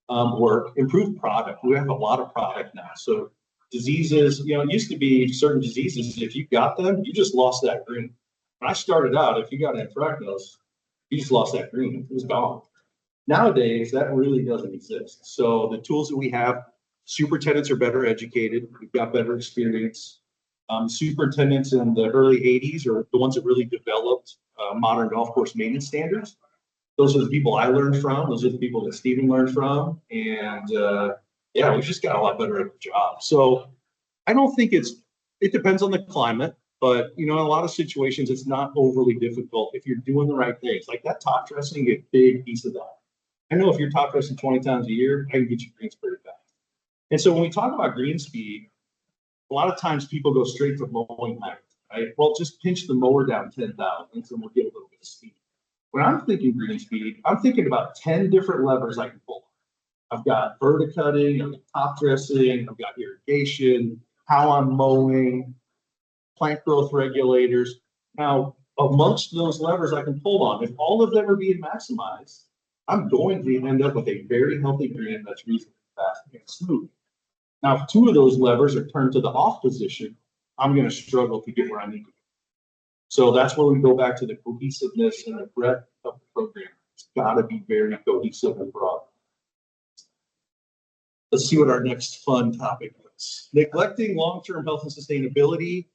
work, improved product. We have a lot of product now. So diseases, it used to be certain diseases, if you got them, you just lost that green. When I started out, if you got anthracnose, you just lost that green. It was gone. Nowadays, that really doesn't exist. So the tools that we have, superintendents are better educated. We've got better experience. Superintendents in the early 80s are the ones that really developed modern golf course maintenance standards. Those are the people I learned from. Those are the people that Stephen learned from. And we just got a lot better at the job. So I don't think it depends on the climate, but in a lot of situations, it's not overly difficult if you're doing the right things. Like that top dressing, a big piece of that. I know if you're top dressing 20 times a year, I can get you greens pretty fast. And so when we talk about green speed, a lot of times people go straight to mowing height, right? Well, just pinch the mower down 10 thousandths and we'll get a little bit of speed. When I'm thinking green speed, I'm thinking about 10 different levers I can pull. I've got verticutting, I've got top dressing, I've got irrigation, how I'm mowing, plant growth regulators. Now, amongst those levers I can pull on, if all of them are being maximized, I'm going to end up with a very healthy green that's reasonably fast and smooth. Now, if two of those levers are turned to the off position, I'm going to struggle to get where I need to go. So that's where we go back to the cohesiveness and the breadth of the program. It's got to be very cohesive and broad. Let's see what our next fun topic is. Neglecting long-term health and sustainability.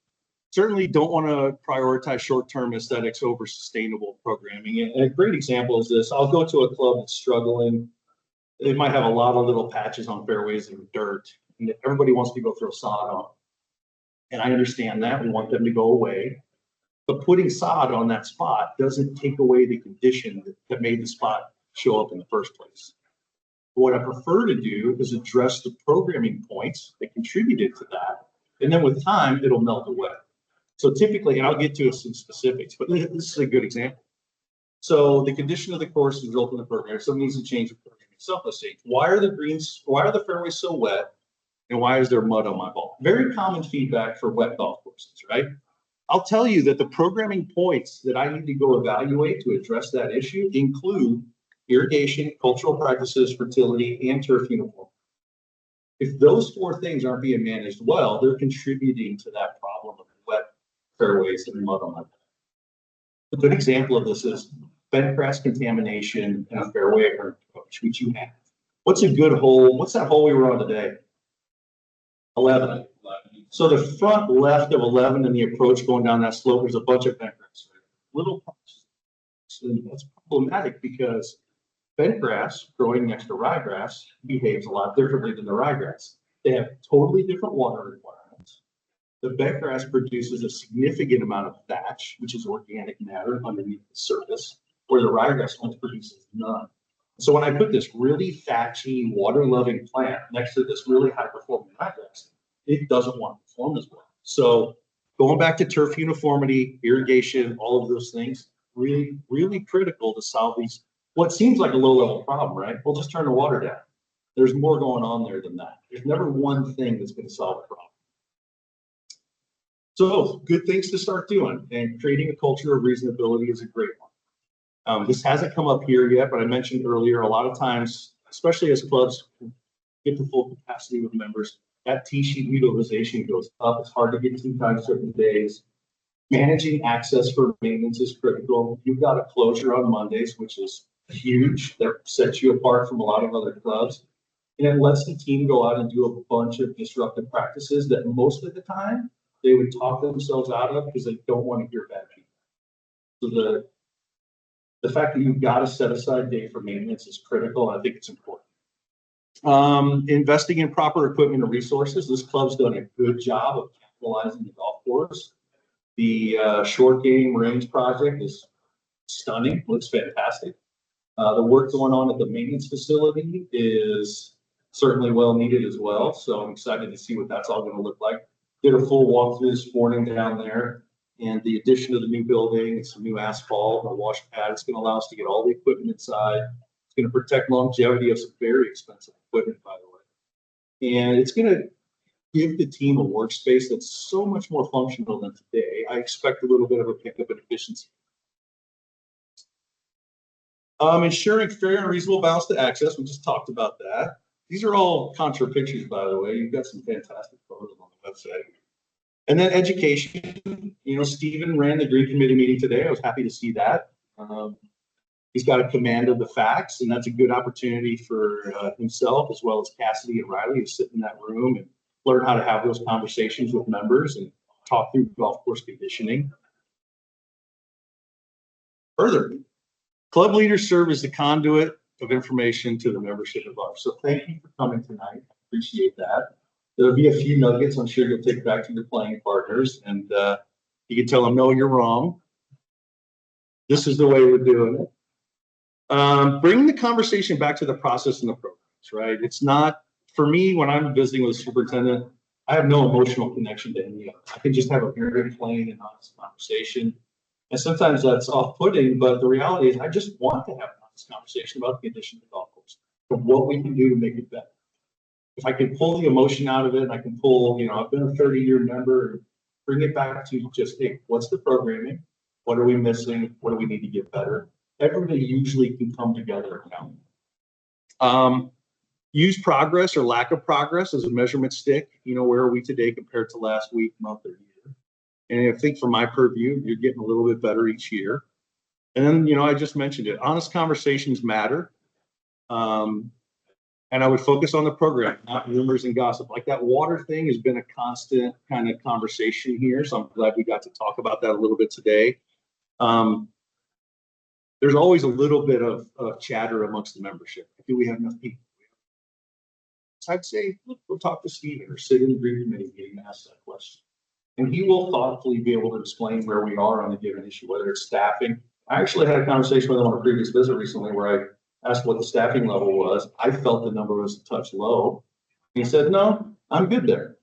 Certainly don't want to prioritize short-term aesthetics over sustainable programming. And a great example is this. I'll go to a club that's struggling. They might have a lot of little patches on fairways that are dirt, and everybody wants to go throw sod on. And I understand that. We want them to go away. But putting sod on that spot doesn't take away the condition that made the spot show up in the first place. What I prefer to do is address the programming points that contributed to that. And then with time, it'll melt away. So typically, and I'll get to some specifics, but this is a good example. So the condition of the course is built in the program. Something needs to change the program itself. Let's say, why are the fairways so wet? And why is there mud on my ball? Very common feedback for wet golf courses, right? I'll tell you that the programming points that I need to go evaluate to address that issue include irrigation, cultural practices, fertility, and turf uniform. If those four things aren't being managed well, they're contributing to that problem of wet fairways and mud on my ball. A good example of this is bent grass contamination in a fairway approach, which you have. What's a good hole? What's that hole we were on today? 11. So the front left of 11 and the approach going down that slope, there's a bunch of bent grass. Little parts. So that's problematic because bent grass growing next to ryegrass behaves a lot differently than the ryegrass. They have totally different water requirements. The bent grass produces a significant amount of thatch, which is organic matter underneath the surface, where the ryegrass only produces none. So when I put this really thatchy, water-loving plant next to this really high-performing ryegrass, it doesn't want to perform as well. So going back to turf uniformity, irrigation, all of those things, really, really critical to solve these, what seems like a low-level problem, right? We'll just turn the water down. There's more going on there than that. There's never one thing that's going to solve a problem. So good things to start doing, and creating a culture of reasonability is a great one. This hasn't come up here yet, but I mentioned earlier, a lot of times, especially as clubs get to full capacity with members, that T-sheet utilization goes up. It's hard to get 2 times certain days. Managing access for maintenance is critical. You've got a closure on Mondays, which is huge. That sets you apart from a lot of other clubs. And it lets the team go out and do a bunch of disruptive practices that most of the time they would talk themselves out of because they don't want to hear bad people. So the fact that you've got to set aside day for maintenance is critical. And I think it's important. Investing in proper equipment and resources. This club's done a good job of capitalizing the golf course. The short game range project is stunning, looks fantastic. The work going on at the maintenance facility is certainly well needed as well. So I'm excited to see what that's all going to look like. Did a full walkthrough this morning down there, and the addition of the new building, some new asphalt, a wash pad, it's going to allow us to get all the equipment inside. It's going to protect longevity of some very expensive equipment, by the way. And it's going to give the team a workspace that's so much more functional than today. I expect a little bit of a pickup in efficiency. Ensuring fair and reasonable balance to access. We just talked about that. These are all contra pictures, by the way. You've got some fantastic photos on the website. And then education. You know, Stephen ran the Green Committee meeting today. I was happy to see that. He's got a command of the facts, and that's a good opportunity for himself as well as Cassidy and Riley to sit in that room and learn how to have those conversations with members and talk through golf course conditioning. Further, club leaders serve as the conduit of information to the membership at large. So thank you for coming tonight. I appreciate that. There'll be a few nuggets I'm sure you'll take back to your playing partners, and you can tell them, no, you're wrong. This is the way we're doing it. Bring the conversation back to the process and the programs, right? It's not, for me, when I'm visiting with a superintendent, I have no emotional connection to any of it. I can just have a very plain and honest conversation. And sometimes that's off-putting, but the reality is I just want to have an honest conversation about the condition of the golf course and what we can do to make it better. If I can pull the emotion out of it, and I can pull, you know, I've been a 30-year member, bring it back to just, hey, what's the programming? What are we missing? What do we need to get better? Everybody usually can come together now. Use progress or lack of progress as a measurement stick. You know, where are we today compared to last week, month, or year? And I think from my purview, you're getting a little bit better each year. And then, you know, I just mentioned it. Honest conversations matter. And I would focus on the program, not rumors and gossip. Like that water thing has been a constant kind of conversation here. So I'm glad we got to talk about that a little bit today. There's always a little bit of chatter amongst the membership. Do we have enough people? So I'd say, look, go talk to Stephen or sit in the Green Committee meeting and ask that question. And he will thoughtfully be able to explain where we are on a given issue, whether it's staffing. I actually had a conversation with him on a previous visit recently where I asked what the staffing level was. I felt the number was a touch low. He said, no, I'm good there.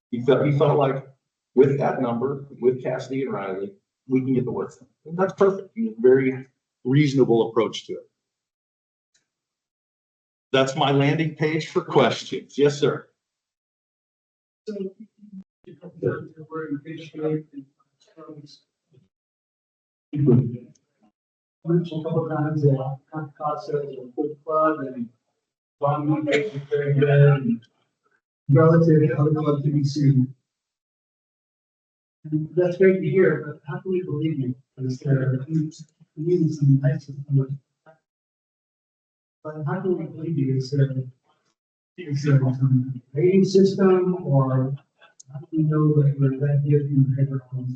He felt like with that number, with Cassidy and Riley, we can get the work done. And that's perfect. He has a very reasonable approach to it. That's my landing page for questions. Yes, sir. So, we're in good shape and mentioned a couple of times that Casa is a full club and bonding is very good and relative to other clubs to be seen. And that's great to hear, but how can we believe you? Because there are some nice systems. But how can we believe you? Is there some rating system, or how do we know that we're that good in the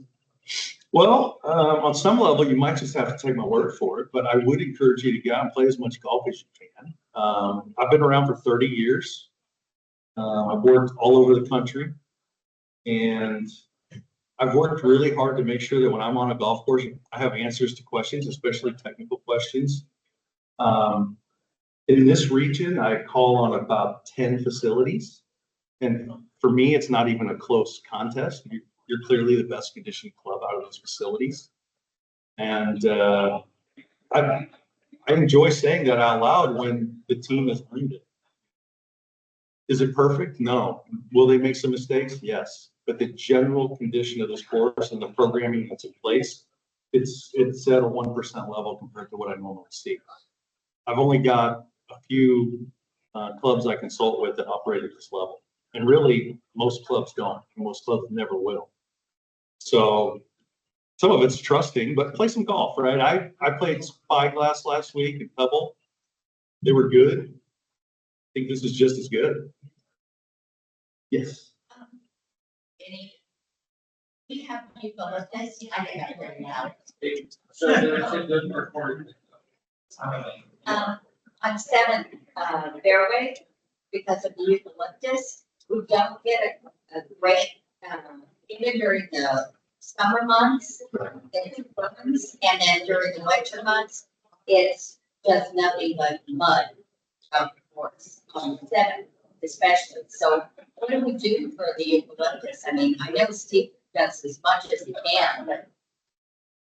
Well, on some level, you might just have to take my word for it, but I would encourage you to go out and play as much golf as you can. I've been around for 30 years. I've worked all over the country, and I've worked really hard to make sure that when I'm on a golf course, I have answers to questions, especially technical questions. In this region, I call on about 10 facilities. And for me, it's not even a close contest. You're clearly the best conditioned club out of those facilities. And I enjoy saying that out loud when the team has earned it. Is it perfect? No. Will they make some mistakes? Yes. But the general condition of this course and the programming that's in place, it's at a 1% level compared to what I normally see. I've only got a few clubs I consult with that operate at this level. And really, most clubs don't. Most clubs never will. So some of it's trusting, but play some golf, right? I played Spyglass last week in Pebble. They were good. I think this is just as good. Yes. We have people with this, I think I'm very loud. So there's recorded. On 7th fairway, because of the eucalyptus, we don't get a great, even during the summer months, it's runs, and then during the winter months, it's just nothing but mud, of course, on 7th especially. So what do we do for the eucalyptus? I mean, I know Steve does as much as he can, but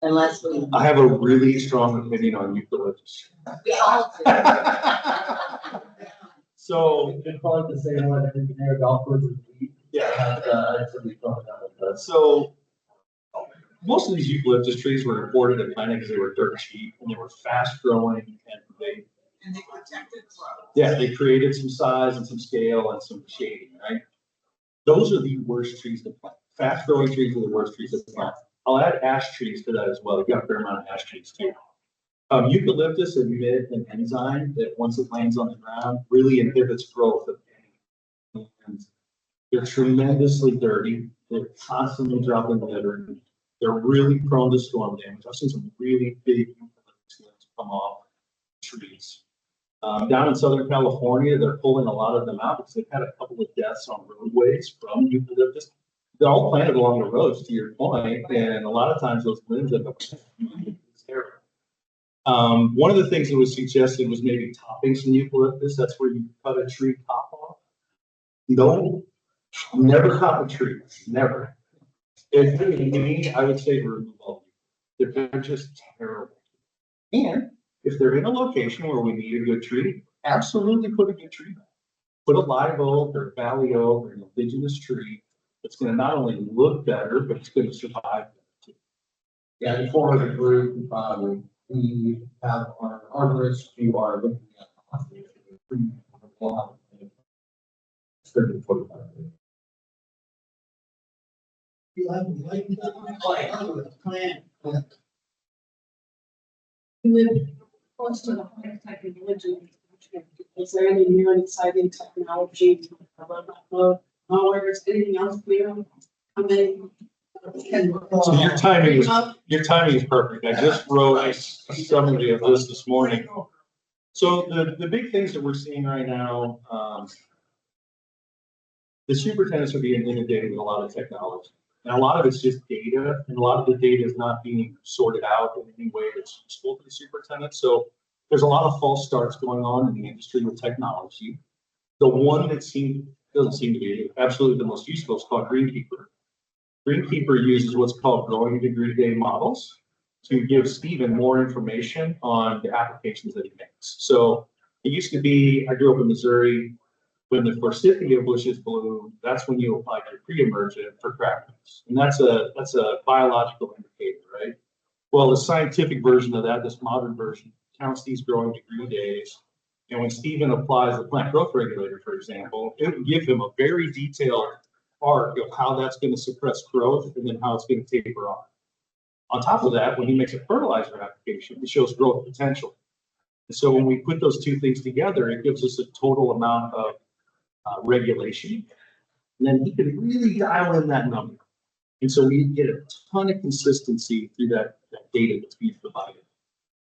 unless we. I have a really strong opinion on eucalyptus. We all do. So, It's probably the same way that engineer golf courses. yeah. Actually, talking about that. So most of these eucalyptus trees were imported and planted because they were dirt cheap and they were fast growing and they protected growth. yeah, they created some size and some scale and some shading, right? Those are the worst trees to plant. Fast growing trees are the worst trees to plant. I'll add ash trees to that as well. You've got a fair amount of ash trees too. Eucalyptus emit an enzyme that once it lands on the ground really inhibits growth of any. And they're tremendously dirty. They're constantly dropping litter. They're really prone to storm damage. I've seen some really big eucalyptus limbs come off trees. Down in Southern California, they're pulling a lot of them out because they've had a couple of deaths on roadways from eucalyptus. They're all planted along the roads, to your point, and a lot of times those limbs end up. It's terrible. One of the things that was suggested was maybe topping some eucalyptus. That's where you cut a tree top off. No, never top a tree, never. If it were me, I would say remove all. They're just terrible. And if they're in a location where we need a good tree, absolutely put a good tree back. Put a live oak or valley oak or an indigenous tree. It's going to not only look better, but it's going to survive better too. Yeah, before the group, we have our arborists who are looking at. It's 30 to 45 days. You have a plan. You live close to the high technology. Is there any new and exciting technology? Mowers, anything else new? I mean. So your timing is perfect. I just wrote a summary of this morning. So the big things that we're seeing right now, the superintendents are being inundated with a lot of technology. And a lot of it's just data, and a lot of the data is not being sorted out in any way that's useful to the superintendent. So there's a lot of false starts going on in the industry with technology. The one that doesn't seem to be absolutely the most useful is called Greenkeeper. Greenkeeper uses what's called growing degree day models to give Stephen more information on the applications that he makes. So it used to be, I grew up in Missouri, when the forsythia bushes bloom, that's when you apply your pre-emergent for crackers. And that's a biological indicator, right? Well, the scientific version of that, this modern version, counts these growing degree days. And when Stephen applies the plant growth regulator, for example, it would give him a very detailed arc of how that's going to suppress growth and then how it's going to taper off. On top of that, when he makes a fertilizer application, it shows growth potential. And so when we put those two things together, it gives us a total amount of regulation. And then he can really dial in that number. And so we get a ton of consistency through that data that's being provided.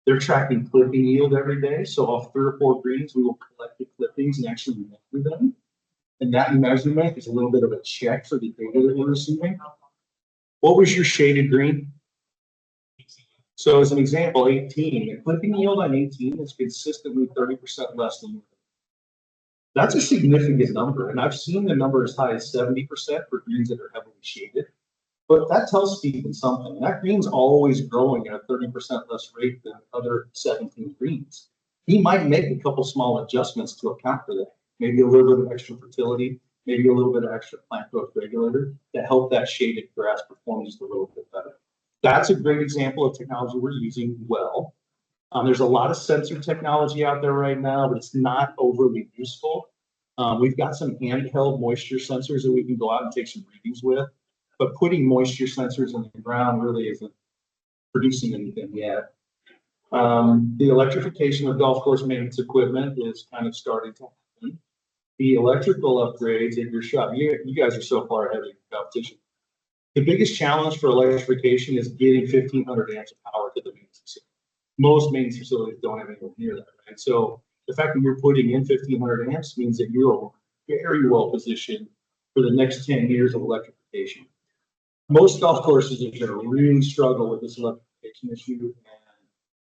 They're tracking clipping yield every day. So off 3 or 4 greens, we will collect the clippings and actually measure them. And that measurement is a little bit of a check for the data that we're receiving. What was your shaded green? So as an example, 18, the clipping yield on 18 is consistently 30% less than. That's a significant number, and I've seen the number as high as 70% for greens that are heavily shaded. But that tells Stephen something. That green's always growing at a 30% less rate than other 17 greens. He might make a couple small adjustments to account for that. Maybe a little bit of extra fertility, maybe a little bit of extra plant growth regulator to help that shaded grass perform just a little bit better. That's a great example of technology we're using well. There's a lot of sensor technology out there right now, but it's not overly useful. We've got some handheld moisture sensors that we can go out and take some readings with, but putting moisture sensors in the ground really isn't producing anything yet. The electrification of golf course maintenance equipment is kind of starting to happen. The electrical upgrades at your shop, you guys are so far ahead of the competition. The biggest challenge for electrification is getting 1,500 amps of power to the maintenance facility. Most maintenance facilities don't have anywhere near that, right? So the fact that you're putting in 1,500 amps means that you're very well positioned for the next 10 years of electrification. Most golf courses are going to really struggle with this electrification issue, and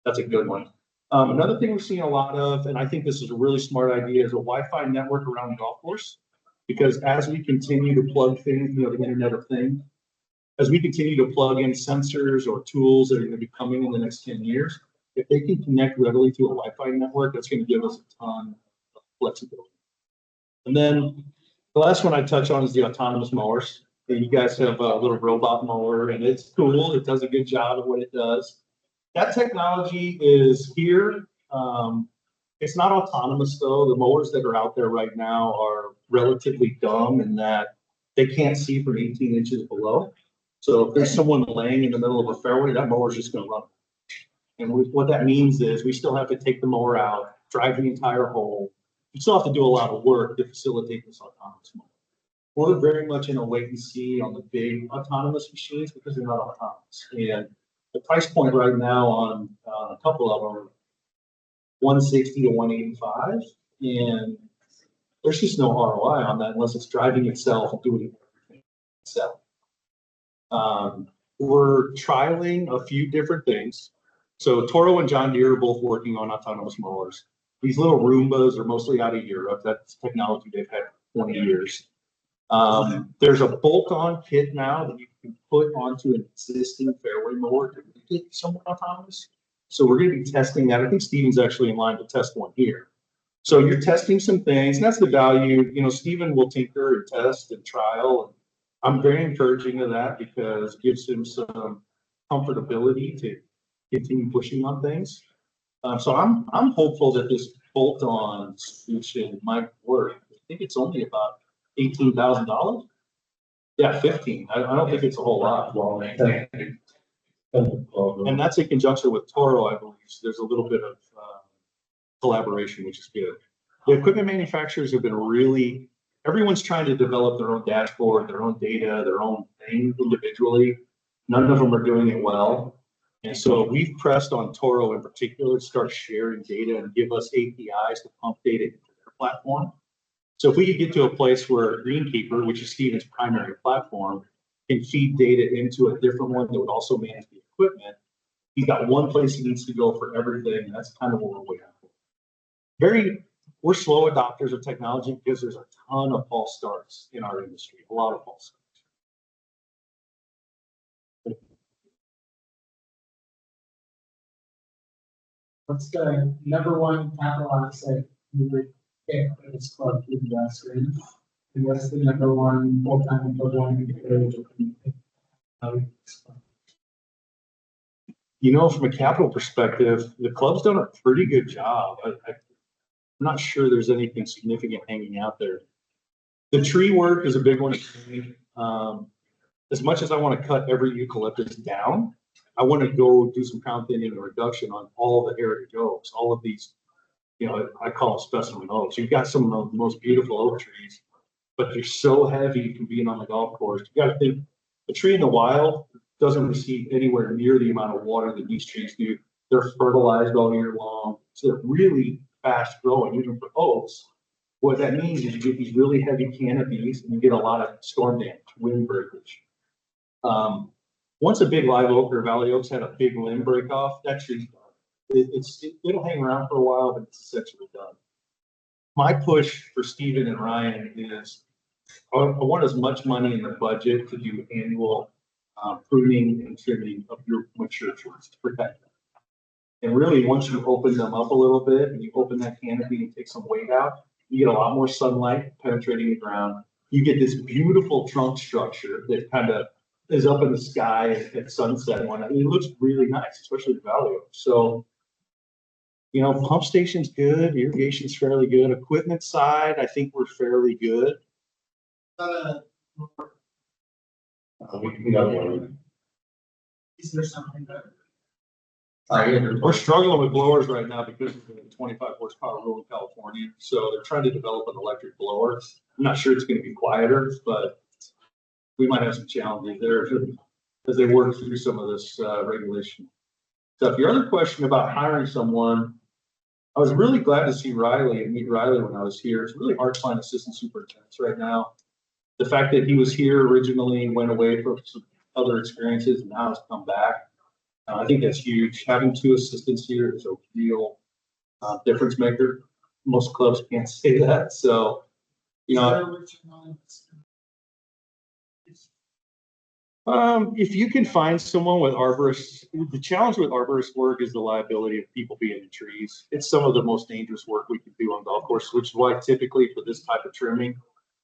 that's a good one. Another thing we're seeing a lot of, and I think this is a really smart idea, is a Wi-Fi network around the golf course. Because as we continue to plug things, the Internet of Things, as we continue to plug in sensors or tools that are going to be coming in the next 10 years, if they can connect readily to a Wi-Fi network, that's going to give us a ton of flexibility. And then the last one I touch on is the autonomous mowers. You guys have a little robot mower, and it's cool. It does a good job of what it does. That technology is here. It's not autonomous, though. The mowers that are out there right now are relatively dumb in that they can't see from 18 inches below. So if there's someone laying in the middle of a fairway, that mower is just going to run. And what that means is we still have to take the mower out, drive the entire hole. We still have to do a lot of work to facilitate this autonomous mower. We're very much in a wait and see on the big autonomous machines because they're not autonomous. And the price point right now on a couple of them are 160 to 185, and there's just no ROI on that unless it's driving itself and doing everything itself. We're trialing a few different things. So Toro and John Deere are both working on autonomous mowers. These little Roombas are mostly out of Europe. That's technology they've had for 20 years. There's a bolt-on kit now that you can put onto an existing fairway mower to make it somewhat autonomous. So we're going to be testing that. I think Steven's actually in line to test one here. So you're testing some things, and that's the value. Steven will tinker and test and trial. I'm very encouraging of that because it gives him some comfortability to continue pushing on things. So I'm hopeful that this bolt-on solution might work. I think it's only about $18,000. Yeah, 15. I don't think it's a whole lot. Well, and that's in conjunction with Toro, I believe. So there's a little bit of collaboration, which is good. The equipment manufacturers have been everyone's trying to develop their own dashboard, their own data, their own thing individually. None of them are doing it well. And so we've pressed on Toro in particular to start sharing data and give us APIs to pump data into their platform. So if we could get to a place where Greenkeeper, which is Steven's primary platform, can feed data into a different one that would also manage the equipment, he's got one place he needs to go for everything. And that's kind of what we're waiting for. We're slow adopters of technology because there's a ton of false starts in our industry, a lot of false starts. What's the number one capital asset you would pick for this club to invest in? And what's the number one full-time equivalent From a capital perspective, the club's done a pretty good job. I'm not sure there's anything significant hanging out there. The tree work is a big one. As much as I want to cut every eucalyptus down, I want to go do some crown thinning and reduction on all the heritage oaks, all of these, I call them specimen oaks. You've got some of the most beautiful oak trees, but they're so heavy from being on the golf course. You got to think a tree in the wild doesn't receive anywhere near the amount of water that these trees do. They're fertilized all year long. So they're really fast growing, even for oaks. What that means is you get these really heavy canopies and you get a lot of storm damage, wind breakage. Once a big live oak or valley oaks had a big limb break off, that tree's done. It'll hang around for a while, but it's essentially done. My push for Stephen and Ryan is I want as much money in the budget to do annual pruning and trimming of your mature trees to protect them. And really, once you open them up a little bit and you open that canopy and take some weight out, you get a lot more sunlight penetrating the ground. You get this beautiful trunk structure that kind of is up in the sky at sunset and whatnot. It looks really nice, especially the valley oak. So, you know, pump station's good, irrigation's fairly good. Equipment side, I think we're fairly good. We got one. Is there something better? We're struggling with blowers right now because of the 25 horsepower rule in California. So they're trying to develop an electric blower. I'm not sure it's going to be quieter, but we might have some challenges there as they work through some of this regulation stuff. Your other question about hiring someone, I was really glad to see Riley and meet Riley when I was here. It's really hard to find assistant superintendents right now. The fact that he was here originally, went away for some other experiences, and now has come back. I think that's huge. Having two assistants here is a real difference maker. Most clubs can't say that. So, you know, if you can find someone with arborists, the challenge with arborist work is the liability of people being in trees. It's some of the most dangerous work we can do on golf course, which is why typically for this type of trimming,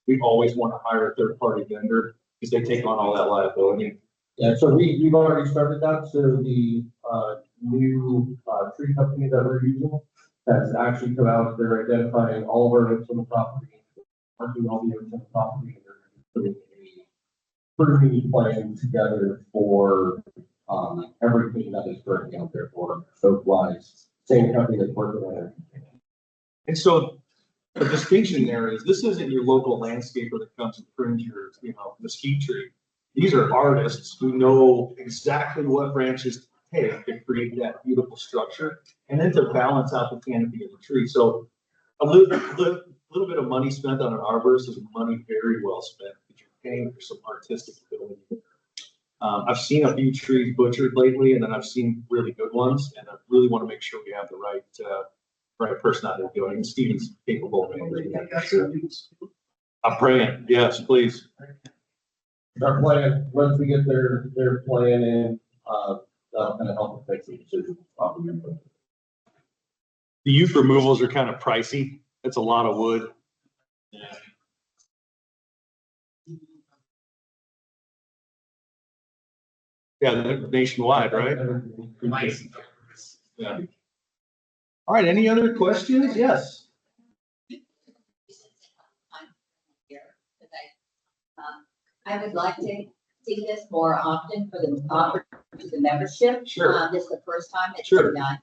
we always want to hire a third-party vendor because they take on all that liability. Yeah, so we've already started that. So the new tree company that we're using has actually come out. They're identifying all of our oaks on the property, marking all the oaks on the property, and they're putting a pruning plan together for everything that is currently out there for oak wise. Same company that's working on it. And so the distinction there is this isn't your local landscaper that comes and prunes your, you know, mesquite tree. These are artists who know exactly what branches to take to create that beautiful structure and then to balance out the canopy of the tree. So a little bit of money spent on an arborist is money very well spent because you're paying for some artistic ability. I've seen a few trees butchered lately, and then I've seen really good ones, and I really want to make sure we have the right person out there doing it. And Steven's capable of managing that. I'm praying. Yes, please. Our plan, once we get their plan in, that'll kind of help fix the decision. The youth removals are kind of pricey. It's a lot of wood. Yeah, they're nationwide, right? Yeah. All right, any other questions? Yes. I would like to see this more often for the offer to the membership. Sure. This is the first time it's Sure. been done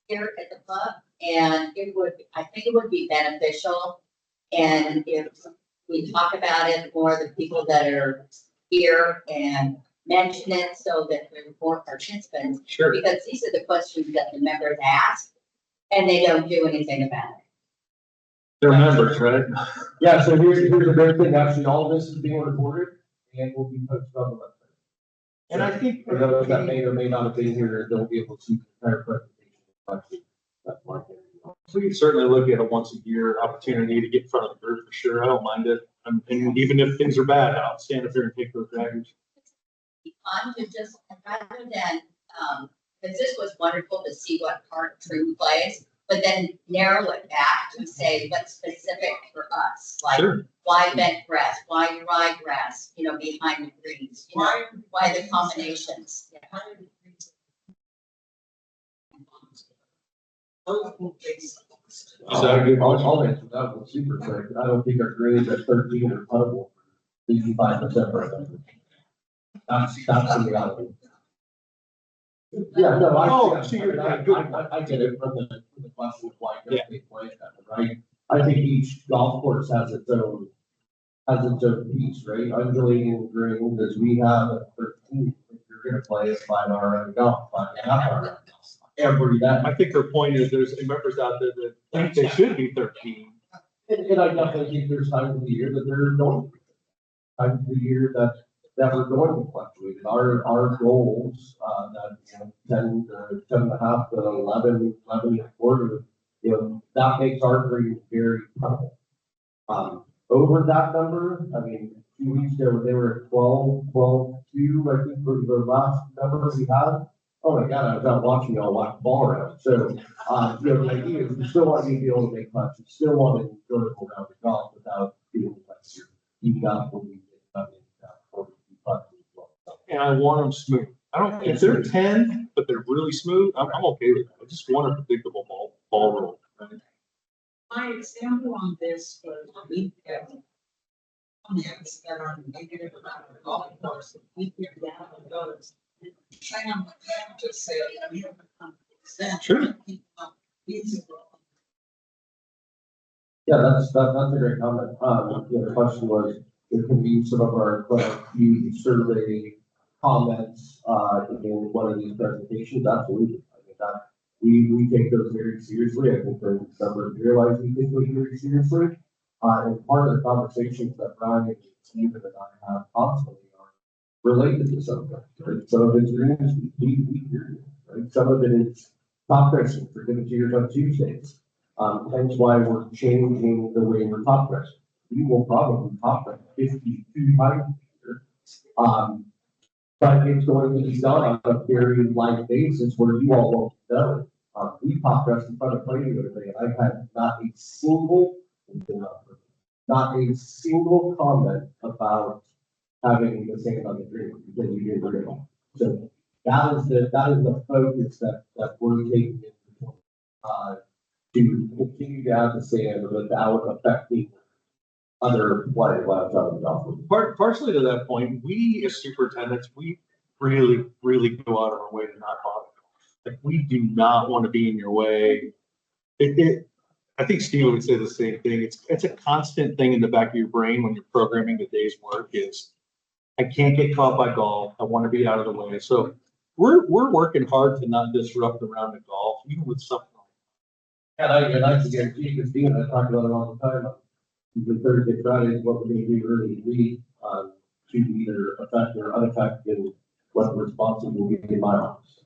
here at the club, and I think it would be beneficial. And if we talk about it more, the people that are here and mention it so that there are more participants, Sure. because these are the questions that the members ask, and they don't do anything about it. They're members, right? Yeah, so here's the great thing. Actually, all of this is being recorded and will be posted on the website. And I think For those that may or may not have been here, they'll be able to see the entire presentation. That's my opinion. we can certainly look at a once a year opportunity to get in front of the group for sure. I don't mind it. And even if things are bad, I'll stand up there and take those daggers. Fun to just, rather than, because this was wonderful to see what part True plays, but then narrow it back to say what's specific for us, like Sure. why bent grass, why ryegrass, you know, behind the greens, you know, why the combinations. Is that a good question? I'll answer that one super quick. I don't think our grades at 13 are puttable. 85% for them. That's the reality. Yeah, no, Oh, so you're I get it from the question of why don't they play that, right? I think each golf course has its own piece, right? Undulating greens, as we have at 13, if you're gonna play a 5-hour round of golf, 5.5 hour round of golf. Every day. I think her point is there's members out there that think they should be 13. And I definitely think there's times of the year that there don't. Times of the year that that we're going to fluctuate. And our goals, that, 10 to 10.5 to 11 and a quarter, that makes our dream very credible. Over that number, I mean, 2 weeks ago, they were at 12.2, I think was the last number we had. Oh my God, I was out watching y'all watch the ball around. So, the idea is you still want to be able to make putts, you still want to enjoy a round of golf without feeling like you're eating up when you get done in putts as well. And I want them smooth. I don't, if they're 10, but they're really smooth, I'm okay with that. I just want a predictable ball roll. Right? My example on this was we have comments that are negative about the golf course. We hear down and goes. Sam just said, we have a Sure. Yeah, that's a great comment. The question was, it can be some of our few survey comments, in one of these presentations, absolutely. I think that we take those very seriously. I think the numbers realize we take those very seriously. And part of the conversations that Brian and Stephen and I have constantly are related to something, right? Some of it's dreams, we hear you, right? Some of it is top dressing for giving cheers on Tuesdays. Hence why we're changing the way we're top dressing. We will probably top dress 52 times a year. But it's going to be done on a very light basis where you all won't know. We top dress in front of playing the other day, and I've had not a single comment about having the same on the dream because you didn't bring it on. So that is the focus that we're taking into to continue to have the sand without affecting other players outside of the golf course. Partially to that point, we as superintendents, we really, really go out of our way to not bother. Like, we do not want to be in your way. I think Steve would say the same thing. It's a constant thing in the back of your brain when you're programming the day's work is, I can't get caught by golf. I want to be out of the way. So we're working hard to not disrupt the round of golf, even with something like And I can guarantee Christine and I talk about it all the time. The Thursday, Friday is what we're going to do early in the week, to either affect or unaffect in what the responses will be in my office.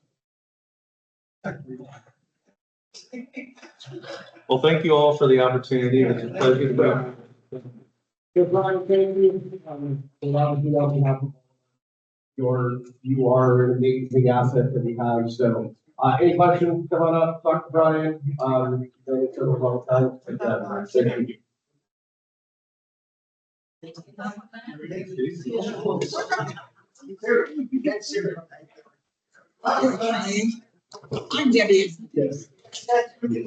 Well, thank you all for the opportunity. It's a pleasure to be. Good, Brian, thank you. A lot of you on behalf of you are an amazing asset that we have. So, any questions, come on up, talk to Brian. Thank you. I'm Debbie. Yes. Yes. Yeah.